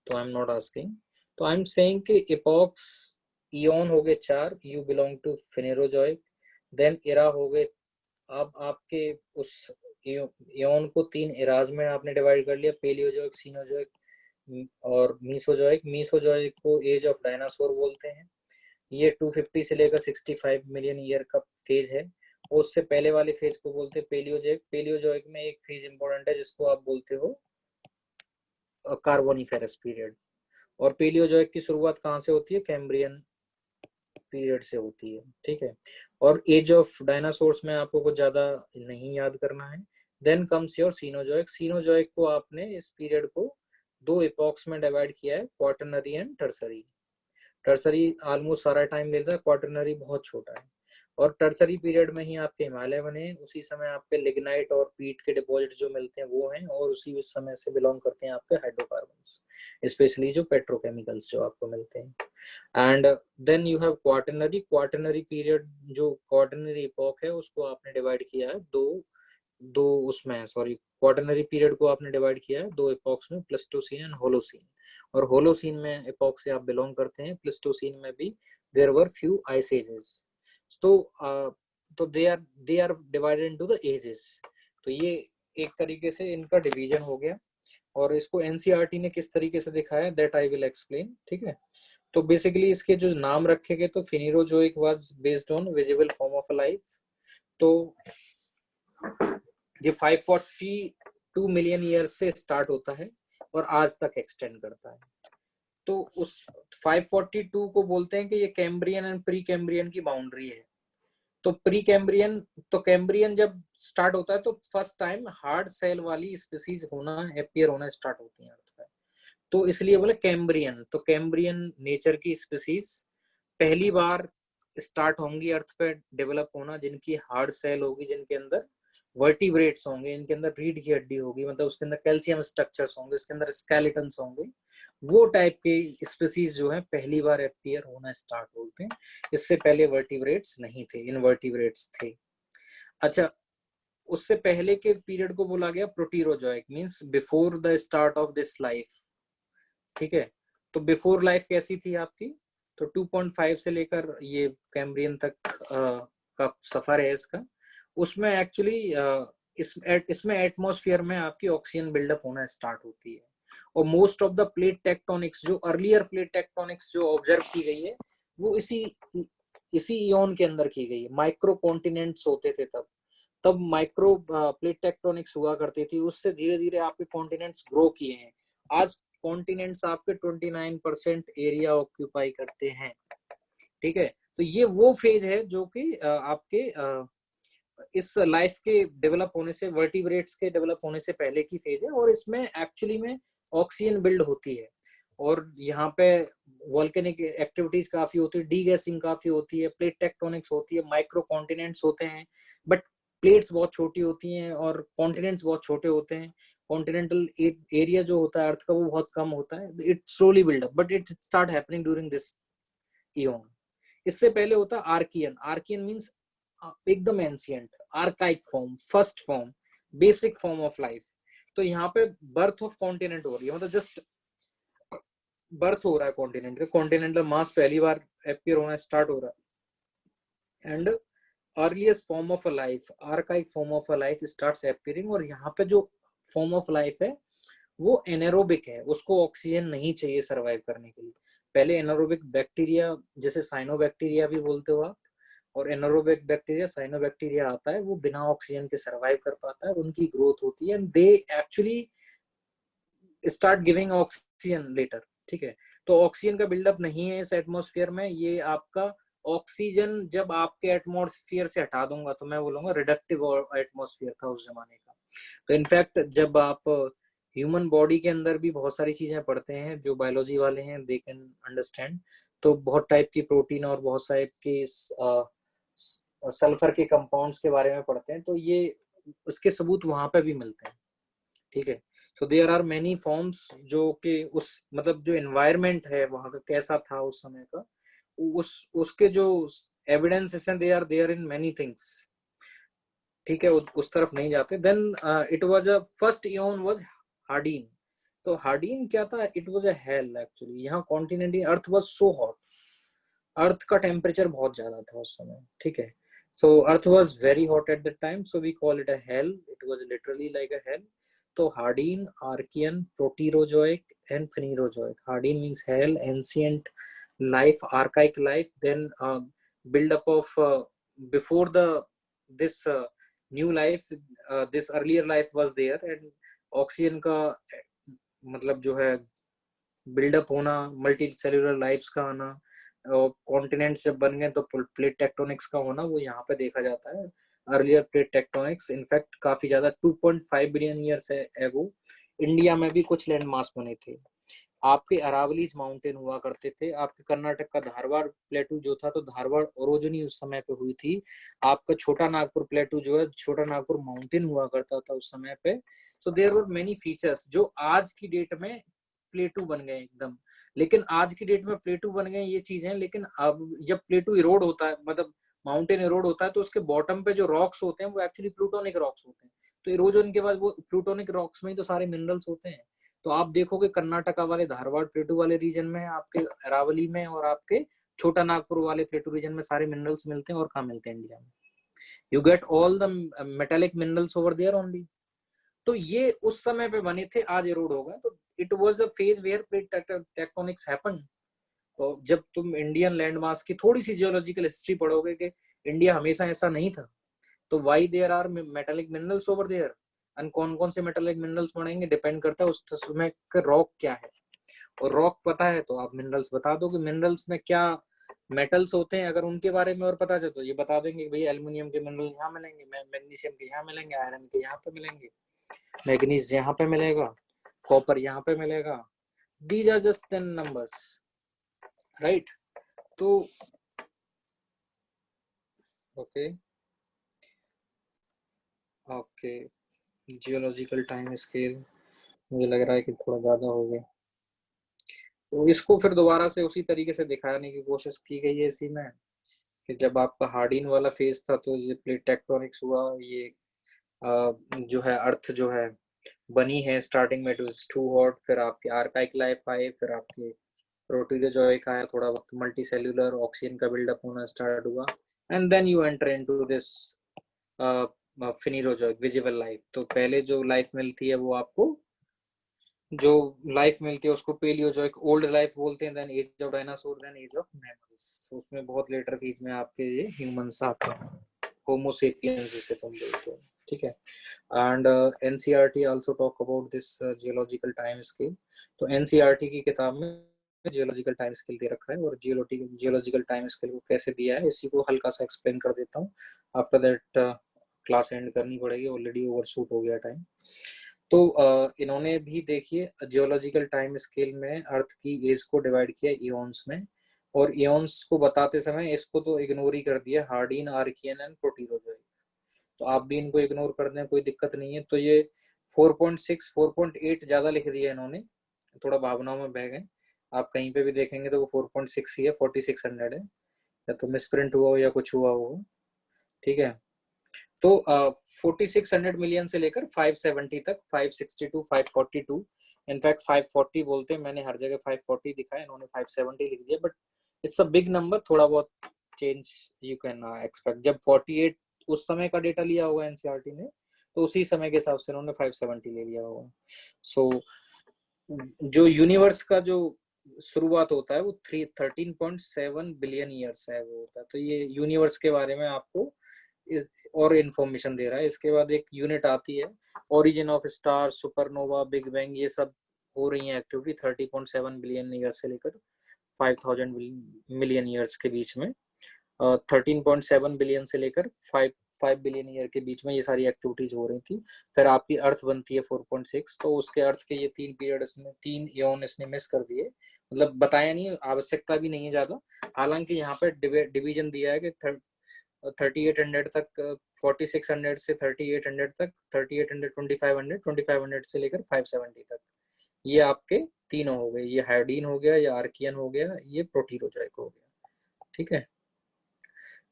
तो आई एम नॉट आस्किंग। तो आई एम सेइंग कि एपॉक्स इयन हो गए 4, you belong to Phanerozoic. Then era हो गए, अब आपके उस इयन को 3 एराज में आपने डिवाइड कर लिया, पेलियोजोइक, सीनोजोइक और मीसोजोइक। मीसोजोइक को एज ऑफ डायनासोर बोलते हैं। ये 250 से लेकर 65 मिलियन ईयर का फेज है। उससे पहले वाले फेज को बोलते हैं पेलियोजोइक। पेलियोजोइक में एक फेज इंपॉर्टेंट है जिसको आप बोलते हो कार्बोनिफेरस पीरियड। और पेलियोजोइक की शुरुआत कहाँ से होती है, कैम्ब्रियन पीरियड से होती है, ठीक है। और एज ऑफ डायनासोर्स में आपको कुछ ज्यादा नहीं याद करना है। Then comes your Cenozoic. Cenozoic को आपने इस पीरियड को दो एपॉक्स में डिवाइड किया है, quaternary and Tertiary. Tertiary almost सारा टाइम लेता है, क्वाटरनरी बहुत छोटा है। और टर्सरी पीरियड में ही आपके हिमालय बने, उसी समय आपके लिग्नाइट और पीट के डिपॉजिट जो मिलते हैं वो हैं, और उसी समय से बिलोंग करते हैं आपके हाइड्रोकार्बन्स, स्पेशली जो पेट्रोकेमिकल्स जो आपको मिलते हैं। And then you have Quaternary. Quaternary period, जो क्वाटरनरी इपॉक है, उसको आपने डिवाइड किया है दो उसमें, सॉरी, क्वाटरनरी पीरियड को आपने डिवाइड किया है दो एपॉक्स में, प्लेस्टोसीन एंड होलोसीन। और होलोसीन में एपॉक से आप बिलोंग करते हैं। प्लेस्टोसीन में भी there were few ice ages. तो they are divided into the ages. तो ये एक तरीके से इनका डिवीजन हो गया। और इसको एनसीईआरटी ने किस तरीके से दिखाया, दैट आई विल एक्सप्लेन, ठीक है। तो बेसिकली इसके जो नाम रखे गए, तो Phanerozoic was based on visible form of life. तो ये 542 मिलियन ईयर से स्टार्ट होता है और आज तक एक्सटेंड करता है। तो उस 542 को बोलते हैं कि ये कैम्ब्रियन एंड प्री कैम्ब्रियन की बाउंड्री है। तो प्री कैम्ब्रियन, तो कैम्ब्रियन जब स्टार्ट होता है तो फर्स्ट टाइम हार्ड सेल वाली स्पीसीज होना, अपीयर होना स्टार्ट होती है अर्थ पे, तो इसलिए बोले कैम्ब्रियन। तो कैम्ब्रियन नेचर की स्पीसीज पहली बार स्टार्ट होंगी अर्थ पे डेवलप होना, जिनकी हार्ड सेल होगी, जिनके अंदर वर्टिब्रेट्स होंगे, इनके अंदर रीढ़ की हड्डी होगी, मतलब उसके अंदर कैल्शियम स्ट्रक्चर्स होंगे, इसके अंदर स्केलेटन्स होंगे। वो टाइप के स्पीसीज जो है पहली बार अपीयर होना स्टार्ट होते हैं। इससे पहले वर्टिब्रेट्स नहीं थे, इनवर्टिब्रेट्स थे। अच्छा, उससे पहले के पीरियड को बोला गया Proterozoic, means before the start of this life. ठीक है। तो बिफोर लाइफ कैसी थी आपकी, तो 2.5 से लेकर ये कैम्ब्रियन तक का सफर है इसका। उसमें एक्चुअली इसमें एटमॉस्फेयर में आपकी ऑक्सीजन बिल्डअप होना स्टार्ट होती है। और most of the plate tectonics, जो अर्लियर प्लेट टेक्टोनिक्स जो ऑब्जर्व की गई है, वो इसी इयोन के अंदर की गई है। माइक्रो कॉन्टिनेंट्स होते थे तब माइक्रो प्लेट टेक्टोनिक्स हुआ करती थी। उससे धीरे धीरे आपके कॉन्टिनेंट्स ग्रो किए हैं। आज कॉन्टिनेंट्स आपके 29% एरिया ऑक्यूपाई करते हैं, ठीक है। तो ये वो फेज है जो कि आपके इस लाइफ के डेवलप होने से, वर्टिब्रेट्स के डेवलप होने से पहले की फेज है। और इसमें एक्चुअली में ऑक्सीजन बिल्ड होती है, और यहाँ पे वोल्केनिक एक्टिविटीज काफी होती है, डी गैसिंग काफी होती है, प्लेट टेक्टोनिक्स होती है, माइक्रो कॉन्टिनेंट्स होते हैं, बट प्लेट्स बहुत छोटी होती हैं और कॉन्टिनेंट्स बहुत छोटे होते हैं। कॉन्टिनेंटल एरिया जो होता है अर्थ का वो बहुत कम होता है। It slowly build up, but it start happening during this Ian. इससे पहले होता है आर्कियन। आर्कियन मींस एकदम ancient, archaic form, first form, basic form of life. तो यहाँ पे बर्थ ऑफ कॉन्टिनेंट हो रही है, मतलब जस्ट बर्थ हो रहा है कॉन्टिनेंट का, कॉन्टिनेंटल मास पहली बार अपीयर होना स्टार्ट हो रहा है। And earliest form of a life, archaic form of a life starts appearing. और यहाँ पे जो फॉर्म ऑफ लाइफ है वो एनारोबिक है, उसको ऑक्सीजन नहीं चाहिए सरवाइव करने के लिए। पहले एनारोबिक बैक्टीरिया, जैसे साइनोबैक्टीरिया भी बोलते हो आप, और एनारोबिक बैक्टीरिया, साइनोबैक्टीरिया आता है, वो बिना ऑक्सीजन के सरवाइव कर पाता है, उनकी ग्रोथ होती है, and they actually start giving oxygen later, ठीक है। तो ऑक्सीजन का बिल्डअप नहीं है इस एटमॉस्फेयर में। ये आपका ऑक्सीजन जब आपके एटमॉस्फेयर से हटा दूंगा तो मैं बोलूंगा रिडक्टिव एटमॉस्फेयर था उस जमाने का। तो इनफैक्ट जब आप ह्यूमन बॉडी के अंदर भी बहुत सारी चीजें पढ़ते हैं, जो बायोलॉजी वाले हैं दे कैन अंडरस्टैंड, तो बहुत टाइप की प्रोटीन और बहुत सारे के सल्फर के कंपाउंड्स के बारे में पढ़ते हैं, तो ये उसके सबूत वहां पे भी मिलते हैं, ठीक है। So there are many forms जो कि उस मतलब जो एनवायरनमेंट है वहां का कैसा था उस समय का, उसके जो एविडेंसेस हैं, they are there in many things, ठीक है। उस तरफ नहीं जाते। Then it was a first eon was Hadean. तो हार्डीन क्या था, it was a hell actually. यहाँ continent earth was so hot, earth का टेम्परेचर बहुत ज्यादा था उस समय, ठीक है। So earth was very hot at the time, so we call it a hell, it was literally like a hell. तो हार्डीन, Archean, Proterozoic and Phanerozoic. Hadean means hell, ancient life, archaic life, then build up of before the this new life, this earlier life was there, and oxygen का मतलब जो है buildup होना, multi cellular lives का आना, और continents जब बन गए तो प्लेट टेक्टोनिक्स का होना, वो यहाँ पे देखा जाता है। अर्लियर प्लेट टेक्टोनिक्स इनफैक्ट काफी ज्यादा 2.5 बिलियन ईयर्स एगो इंडिया में भी कुछ लैंड मास बने थे। आपके अरावलीज माउंटेन हुआ करते थे, आपके कर्नाटक का धारवाड़ प्लेटू जो था, तो धारवाड़ ओरोजनी उस समय पे हुई थी। आपका छोटा नागपुर प्लेटू जो है, छोटा नागपुर माउंटेन हुआ करता था उस समय पे। So there were many features जो आज की डेट में प्लेटू बन गए एकदम। लेकिन आज की डेट में प्लेटू बन गए ये चीजें, लेकिन अब जब प्लेटू इरोड होता है, मतलब माउंटेन इरोड होता है, तो उसके बॉटम पे जो रॉक्स होते हैं वो एक्चुअली प्लूटोनिक रॉक्स होते हैं। तो इरोजन के बाद वो प्लूटोनिक रॉक्स में ही तो सारे मिनरल्स होते हैं। तो आप देखोगे कर्नाटका वाले धारवाड़ प्लेटू वाले रीजन में, आपके अरावली में और आपके छोटा नागपुर वाले प्लेटू रीजन में सारे मिनरल्स मिलते हैं। और कहाँ मिलते हैं इंडिया में? You get all the metallic minerals over there only. तो ये उस समय पे बने थे, आज इरोड हो गए। तो it was the phase where plate tectonics happened. तो जब तुम इंडियन लैंड मास की थोड़ी सी जियोलॉजिकल हिस्ट्री पढ़ोगे कि इंडिया हमेशा ऐसा नहीं था, तो why there are metallic minerals over there, and कौन कौन से मेटालिक मिनरल्स पड़ेंगे डिपेंड करता है उस समय का रॉक क्या है। और रॉक पता है तो आप मिनरल्स बता दो कि मिनरल्स में क्या मेटल्स होते हैं। अगर उनके बारे में और पता चले तो ये बता देंगे भाई एल्युमिनियम के मिनरल यहाँ मिलेंगे, मैग्नीशियम के यहाँ मिलेंगे, आयरन के यहाँ पे मिलेंगे, मैग्नीज यहाँ पे मिलेगा, कॉपर यहाँ पे मिलेगा। These are just 10 numbers, right. तो okay okay, geological time scale मुझे लग रहा है कि थोड़ा ज्यादा हो गया, तो इसको फिर दोबारा से उसी तरीके से दिखाने की कोशिश की गई है इसी में कि जब आपका हार्डिन वाला फेज था तो ये प्लेट टेक्टोनिक्स हुआ, ये जो है अर्थ जो है बनी है स्टार्टिंग में, इट वाज टू हॉट, फिर आपके आर्काइक लाइफ आए, फिर आपके प्रोटीरोजोइक आया, थोड़ा वक्त मल्टी सेल्यूलर ऑक्सीजन का बिल्डअप होना स्टार्ट हुआ, and then you enter into this Phanerozoic visible life. तो पहले जो लाइफ मिलती है वो आपको जो लाइफ मिलती है उसको पेलियोजोइक ओल्ड लाइफ बोलते हैं, then age of dinosaur, then age of mammals. उसमें बहुत लेटर फेज में आपके ये ह्यूमंस आते हैं, होमो सेपियंस जिसे तुम बोलते हो, ठीक है। And NCERT also talk about this geological time scale. तो एनसीईआरटी की किताब में जियोलॉजिकल टाइम स्केल दे रखा है, और जियोलॉजिकल टाइम स्केल को कैसे दिया है इसी को हल्का सा एक्सप्लेन कर देता हूँ। आफ्टर दैट क्लास एंड करनी पड़ेगी, ऑलरेडी ओवरशूट हो गया टाइम। तो इन्होंने भी देखिए जियोलॉजिकल टाइम स्केल में अर्थ की एज को डिवाइड किया इयॉन्स में, और इयॉन्स को बताते समय इसको तो इग्नोर ही कर दिया, हार्डीन, आर्कियन एंड प्रोटीरोजोइक। तो आप भी इनको इग्नोर कर दें, कोई दिक्कत नहीं है। तो ये 4.6 4.8 ज्यादा लिख दिया इन्होंने, थोड़ा भावनाओं में बह गए। आप कहीं पे भी देखेंगे तो वो 4.6 ही है, 4600 है, या तो मिसप्रिंट हुआ हो या कुछ हुआ हो, ठीक है। तो 4600 मिलियन से लेकर 570 तक, 562, 542, इनफैक्ट 540 बोलते हैं, मैंने हर जगह 540 दिखाया, इन्होंने 570 लिख दिया, but it's a big number, थोड़ा बहुत चेंज यू कैन एक्सपेक्ट। जब 48 उस समय का डेटा लिया होगा एनसीईआरटी ने, तो उसी समय के हिसाब से उन्होंने 570 ले लिया होगा। सो जो यूनिवर्स का जो शुरुआत होता है वो 13.7 बिलियन ईयर्स है वो होता है। तो ये यूनिवर्स के बारे में आपको और इंफॉर्मेशन दे रहा है। इसके बाद एक यूनिट आती है origin of star, supernova, big bang, ये सब हो रही है एक्टिविटी 30.7 बिलियन ईयर्स से लेकर 5000 मिलियन ईयर्स के बीच में। 13.7 बिलियन से लेकर 5 बिलियन ईयर के बीच में ये सारी एक्टिविटीज हो रही थी। फिर आपकी अर्थ बनती है 4.6, तो उसके अर्थ के ये 3 पीरियड इसने 3 इयॉन इसने मिस कर दिए, मतलब बताया नहीं, आवश्यकता भी नहीं है ज्यादा। हालांकि यहाँ पे डिवीजन दिया है कि 3800 तक, 4600 से 3800 तक, 3800, 2500, 2500 से लेकर 570 तक, ये आपके तीनों हो गए। ये हाइडीन हो गया, ये आर्कियन हो गया, ये प्रोटीरोजोइक हो गया, ठीक है।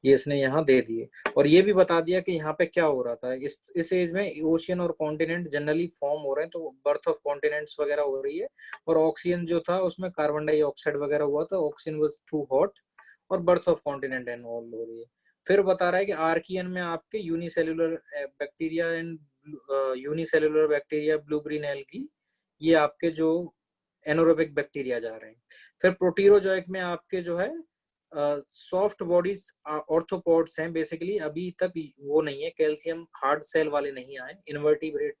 ये इसने यहाँ दे दिए, और ये भी बता दिया कि यहाँ पे क्या हो रहा था। इस एज में ओशियन और कॉन्टिनेंट जनरली फॉर्म हो रहे हैं, तो बर्थ ऑफ कॉन्टिनेंट्स वगैरह हो रही है, और ऑक्सीजन जो था उसमें कार्बन डाइऑक्साइड वगैरह हुआ था, ऑक्सीजन वाज टू हॉट, और birth of continent and all हो रही है। फिर बता रहा है कि आर्कियन में आपके unicellular bacteria and unicellular bacteria, blue green algae, ये आपके जो एनोरोबिक बैक्टीरिया जा रहे हैं। फिर प्रोटीरोजोइक में आपके जो है सॉफ्ट बॉडीज ऑर्थोपॉड्स हैं बेसिकली, अभी तक वो नहीं है, कैल्शियम हार्ड सेल वाले नहीं आए, इन्वर्टिब्रेट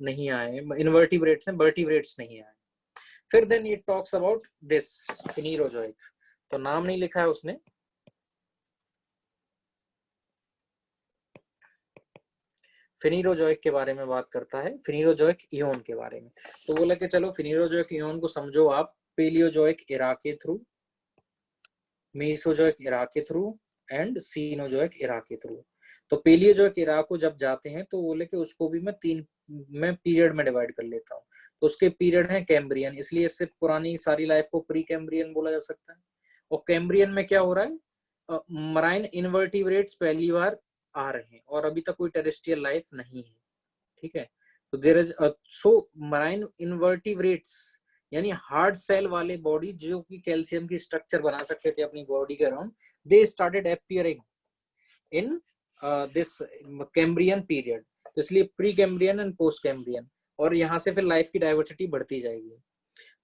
नहीं आए, इन्वर्टिब्रेट्स हैं, वर्टिब्रेट्स नहीं आए। फिर then it talks about this Phanerozoic, तो नाम नहीं लिखा है उसने, फिनीरोजोइक के बारे में बात करता है, फिनीरोजोइक इयोन के बारे में। तो बोला कि चलो फिनीरोजोइक इयोन को समझो आप पेलियोजोइक इरा के थ्रू, मेसोजोइक इरा के थ्रू, एंड सीनोजोइक इरा के थ्रू। तो पेलियोजोइक इरा को जब जाते हैं तो बोले कि उसको भी मैं 3 में पीरियड में डिवाइड कर लेता हूँ। तो उसके पीरियड है कैम्ब्रियन, इसलिए इससे पुरानी सारी लाइफ को प्री कैम्ब्रियन बोला जा सकता है। और कैम्ब्रियन में क्या हो रहा है, मराइन इन्वर्टिब्रेट्स पहली बार आ रहे हैं, और अभी तक कोई टेरेस्ट्रियल लाइफ नहीं है, ठीक है। तो there is so marine invertebrates यानी हार्ड सेल वाले बॉडी जो कि कैल्शियम की स्ट्रक्चर बना सकते थे अपनी बॉडी के around, they started appearing in this Cambrian period. तो इसलिए pre Cambrian and post Cambrian, और यहाँ से फिर लाइफ की डाइवर्सिटी बढ़ती जाएगी।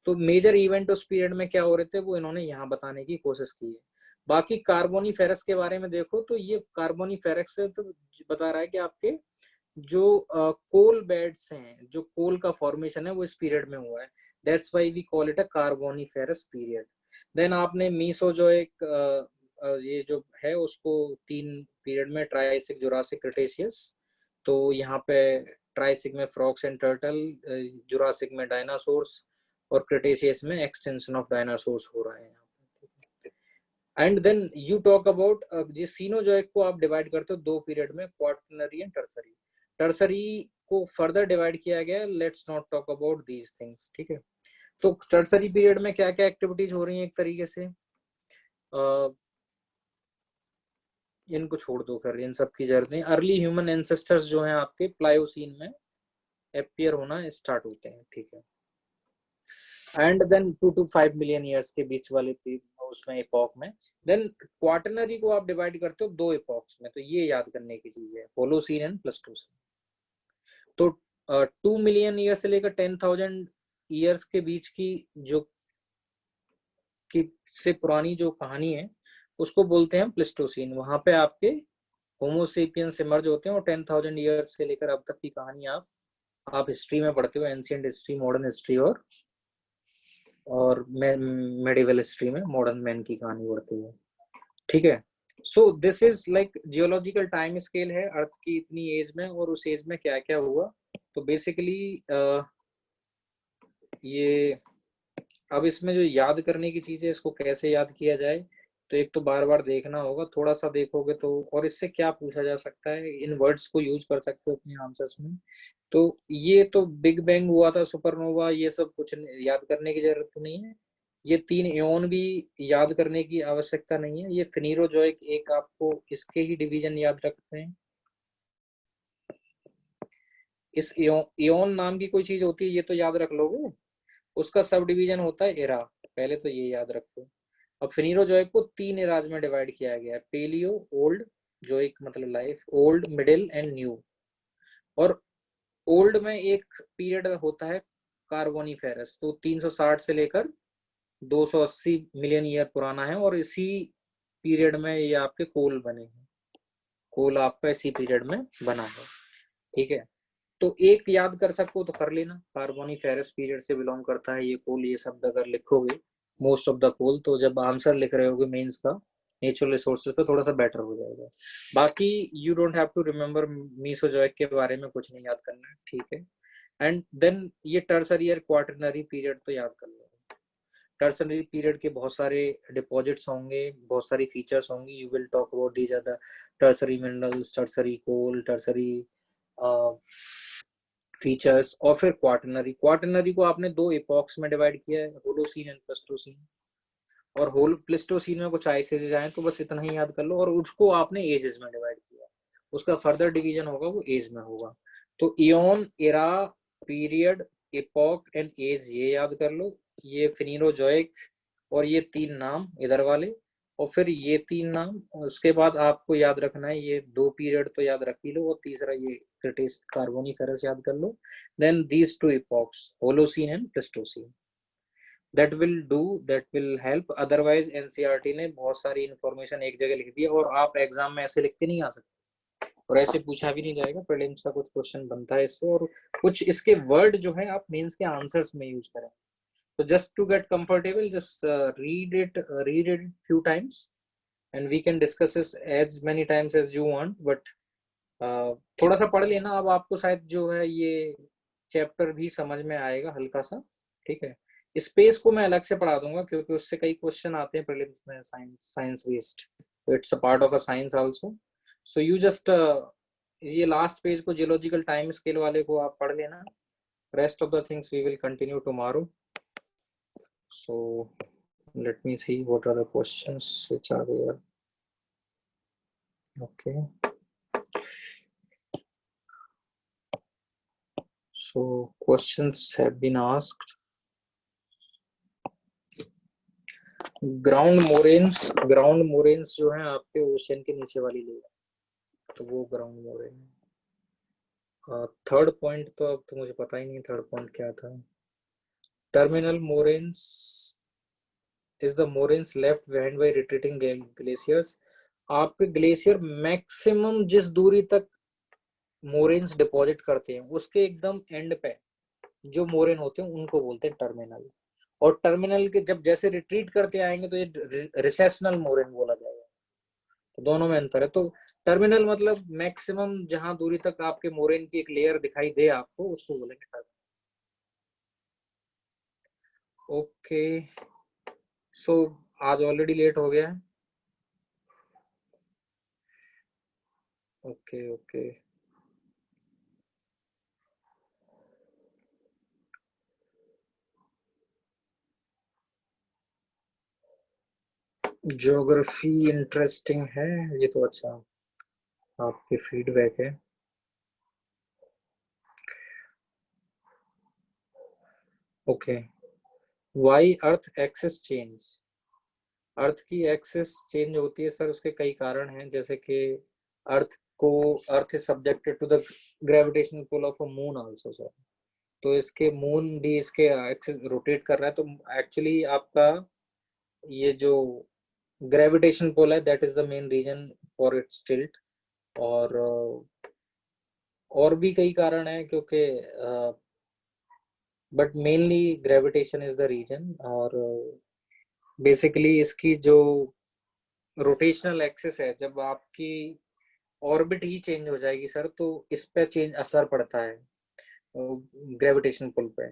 तो मेजर इवेंट उस पीरियड में क्या हो रहे थे वो इन्होंने यहाँ बताने की कोशिश की है। बाकी कार्बोनिफेरस के बारे में देखो तो ये कार्बोनिफेरस से तो बता रहा है कि आपके जो कोल बेड्स हैं, जो कोल का फॉर्मेशन है वो इस पीरियड में हुआ है, that's why we call it a Carboniferous period. Then आपने मीसोजोइक ये जो है उसको 3 पीरियड में, ट्राइसिक, जुरासिक, क्रिटेशियस। तो यहाँ पे ट्राइसिक में फ्रॉक्स एंड टर्टल, जुरासिक में डायनासोर्स, और क्रिटेशियस में एक्सटेंशन ऑफ डायनासोर्स हो रहा है यहाँ पे। And then you talk about ये सीनोजोइक को आप डिवाइड करते हो 2 पीरियड में, क्वाटरनरी एंड टर्सरी। टर्सरी को फर्दर डिवाइड किया गया, let's not talk about these things, ठीक है। तो टर्सरी पीरियड में क्या क्या एक्टिविटीज हो रही हैं, एक तरीके से इनको छोड़ दो, कर इन सब की जरूरत नहीं। अर्ली ह्यूमन एंसेस्टर्स जो हैं आपके प्लायोसीन में अपीयर होना स्टार्ट होते हैं, ठीक है। And then 2 to 5 million years के बीच वाले उसमें एपॉक में, देन क्वाटरनरी को आप डिवाइड करते हो 2 एपॉक्स में, तो ये याद करने की चीज है, होलोसीन एंड प्लेस्टोसीन। तो 2 मिलियन ईयर से लेकर 10,000 ईयर्स के बीच की जो की से पुरानी जो कहानी है उसको बोलते हैं प्लेस्टोसीन। वहां पे आपके होमोसेपियंस इमर्ज होते हैं, और 10,000 ईयर्स से लेकर अब तक की कहानी आप हिस्ट्री में पढ़ते हो, एंशिएंट हिस्ट्री, मॉडर्न हिस्ट्री और मेडिवल हिस्ट्री में मॉडर्न मैन की कहानी पढ़ते हो, ठीक है। So this is like geological time scale है अर्थ की इतनी एज में, और उस एज में क्या क्या हुआ। तो बेसिकली ये अब इसमें जो याद करने की चीज है, इसको कैसे याद किया जाए, तो एक तो बार बार देखना होगा, थोड़ा सा देखोगे तो, और इससे क्या पूछा जा सकता है, इन वर्ड्स को यूज कर सकते हो अपने आंसर्स में। तो ये तो बिग बैंग हुआ था, सुपरनोवा, ये सब कुछ याद करने की जरूरत तो नहीं है। ये 3 एओन भी याद करने की आवश्यकता नहीं है। ये फिनीरोजोइक, एक आपको इसके ही डिवीजन याद रखते हैं। इस एओन नाम की कोई चीज होती है, ये तो याद रख लोगे। उसका सब डिवीजन होता है एरा, पहले तो ये याद रखो। अब फिनीरोजोइक को 3 एराज में डिवाइड किया गया है, पेलियो, ओल्ड, जोइक मतलब life, old, middle and new. और ओल्ड में एक पीरियड होता है कार्बोनिफेरस, तो 360 से लेकर 280 मिलियन ईयर पुराना है, और इसी पीरियड में ये आपके कोल बने हैं। कोल आपका इसी पीरियड में बना है, ठीक है। तो एक याद कर सको तो कर लेना, कार्बोनिफेरस पीरियड से बिलोंग करता है ये कोल। ये शब्द अगर लिखोगे मोस्ट ऑफ द कोल, तो जब आंसर लिख रहे होगे मेंस का नेचुरल रिसोर्सेज पे, थोड़ा सा बेटर हो जाएगा। बाकी you don't have to remember Mesozoic के बारे में कुछ नहीं याद करना है, ठीक है। एंड देन ये टर्सरी और क्वाटरनरी पीरियड तो याद कर लो। टर्सरी पीरियड के बहुत सारे डिपॉजिट्स होंगे, बहुत सारी फीचर्स होंगी। You will talk about these are the Tertiary minerals, Tertiary coal, Tertiary features. और फिर क्वाटरनरी को आपने 2 एपॉक्स में डिवाइड किया है, होलोसीन एंड प्लेस्टोसीन। और होल प्लेस्टोसीन में कुछ आइस एजेस आए, तो बस इतना ही याद कर लो, और उसको आपने एजेस में डिवाइड किया। उसका फर्दर डिवीजन होगा वो एज में होगा। तो eon, era, period, epoch and age, ये याद कर लो। ये फिनीरोजोइक, और ये 3 नाम इधर वाले, और फिर ये 3 नाम। उसके बाद आपको याद रखना है ये 2 पीरियड तो याद रख ही लो, और तीसरा ये क्रिटेस कार्बोनिफेरस याद कर लो। Then these 2 epochs, Holocene and Pleistocene, that will help। Otherwise NCERT ने बहुत सारी इंफॉर्मेशन एक जगह लिख दी है, और आप एग्जाम में ऐसे लिख के नहीं आ सकते, और ऐसे पूछा भी नहीं जाएगा। प्रीलिम्स का कुछ क्वेश्चन बनता है इससे, और कुछ इसके वर्ड जो है आप मेंस के आंसर्स में यूज करें। So just to get comfortable, just read it few times, and we can discuss this as many times as you want. But थोड़ा सा पढ़ लेना, अब आपको शायद जो है ये चैप्टर भी समझ में आएगा हल्का सा, ठीक है। स्पेस को मैं अलग से पढ़ा दूंगा, क्योंकि उससे कई क्वेश्चन आते हैं प्रीलिम्स में, science based, it's a part of a science also. So you just ये लास्ट पेज को, जियोलॉजिकल टाइम स्केल वाले को आप पढ़ लेना। Rest of the things we will continue tomorrow. So let me see what are the questions which are there. Okay, so questions have been asked. Ground moraines जो है आपके ocean के नीचे वाली लेयर, तो वो ग्राउंड मोरेन है। Third point तो अब तो मुझे पता ही नहीं थर्ड पॉइंट क्या था। Terminal moraines is the moraines left behind by retreating glaciers। आपके ग्लेशियर मैक्सिमम जिस दूरी तक मोरेन्स डिपॉजिट करते हैं, उसके एकदम एंड पे जो मोरेन होते हैं उनको बोलते हैं टर्मिनल। और टर्मिनल के जब जैसे रिट्रीट करते आएंगे तो ये रिसेशनल मोरेन बोला जाएगा। तो दोनों में अंतर है। तो टर्मिनल मतलब मैक्सिमम जहां दूरी तक आपके मोरेन की एक लेयर दिखाई दे आपको, उसको बोलेंगे टर्मिनल। ओके, सो आज ऑलरेडी लेट हो गया है। ओके ओके, ज्योग्राफी इंटरेस्टिंग है ये तो। अच्छा, आपके फीडबैक है। Okay, why earth axis change, earth की एक्सिस चेंज होती है सर, उसके कई कारण हैं, जैसे कि earth is subjected to the gravitational pull of a moon also sir. तो इसके मून भी इसके एक्सिस रोटेट कर रहा है, तो एक्चुअली आपका ये जो ग्रेविटेशन पुल है that is the main reason for its tilt. और भी कई कारण हैं, क्योंकि but mainly gravitation is the reason. और बेसिकली इसकी जो रोटेशनल एक्सिस है, जब आपकी ऑर्बिट ही चेंज हो जाएगी सर, तो इस पे चेंज असर पड़ता है ग्रेविटेशन पुल पे।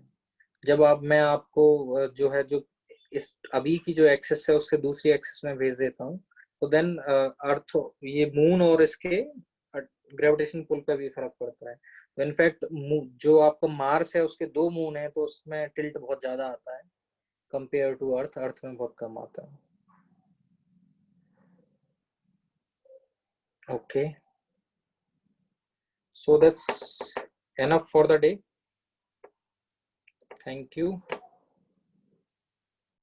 जब मैं आपको जो है जो इस अभी की जो एक्सिस है उससे दूसरी एक्सिस में भेज देता हूँ, तो देन अर्थ, ये मून और इसके ग्रेविटेशन पुल पे भी फर्क पड़ता है। इनफैक्ट जो आपका मार्स है उसके 2 मून है, तो उसमें टिल्ट बहुत ज्यादा आता है कंपेयर टू अर्थ, अर्थ में बहुत कम आता है। Okay, so that's enough for the day. Thank you.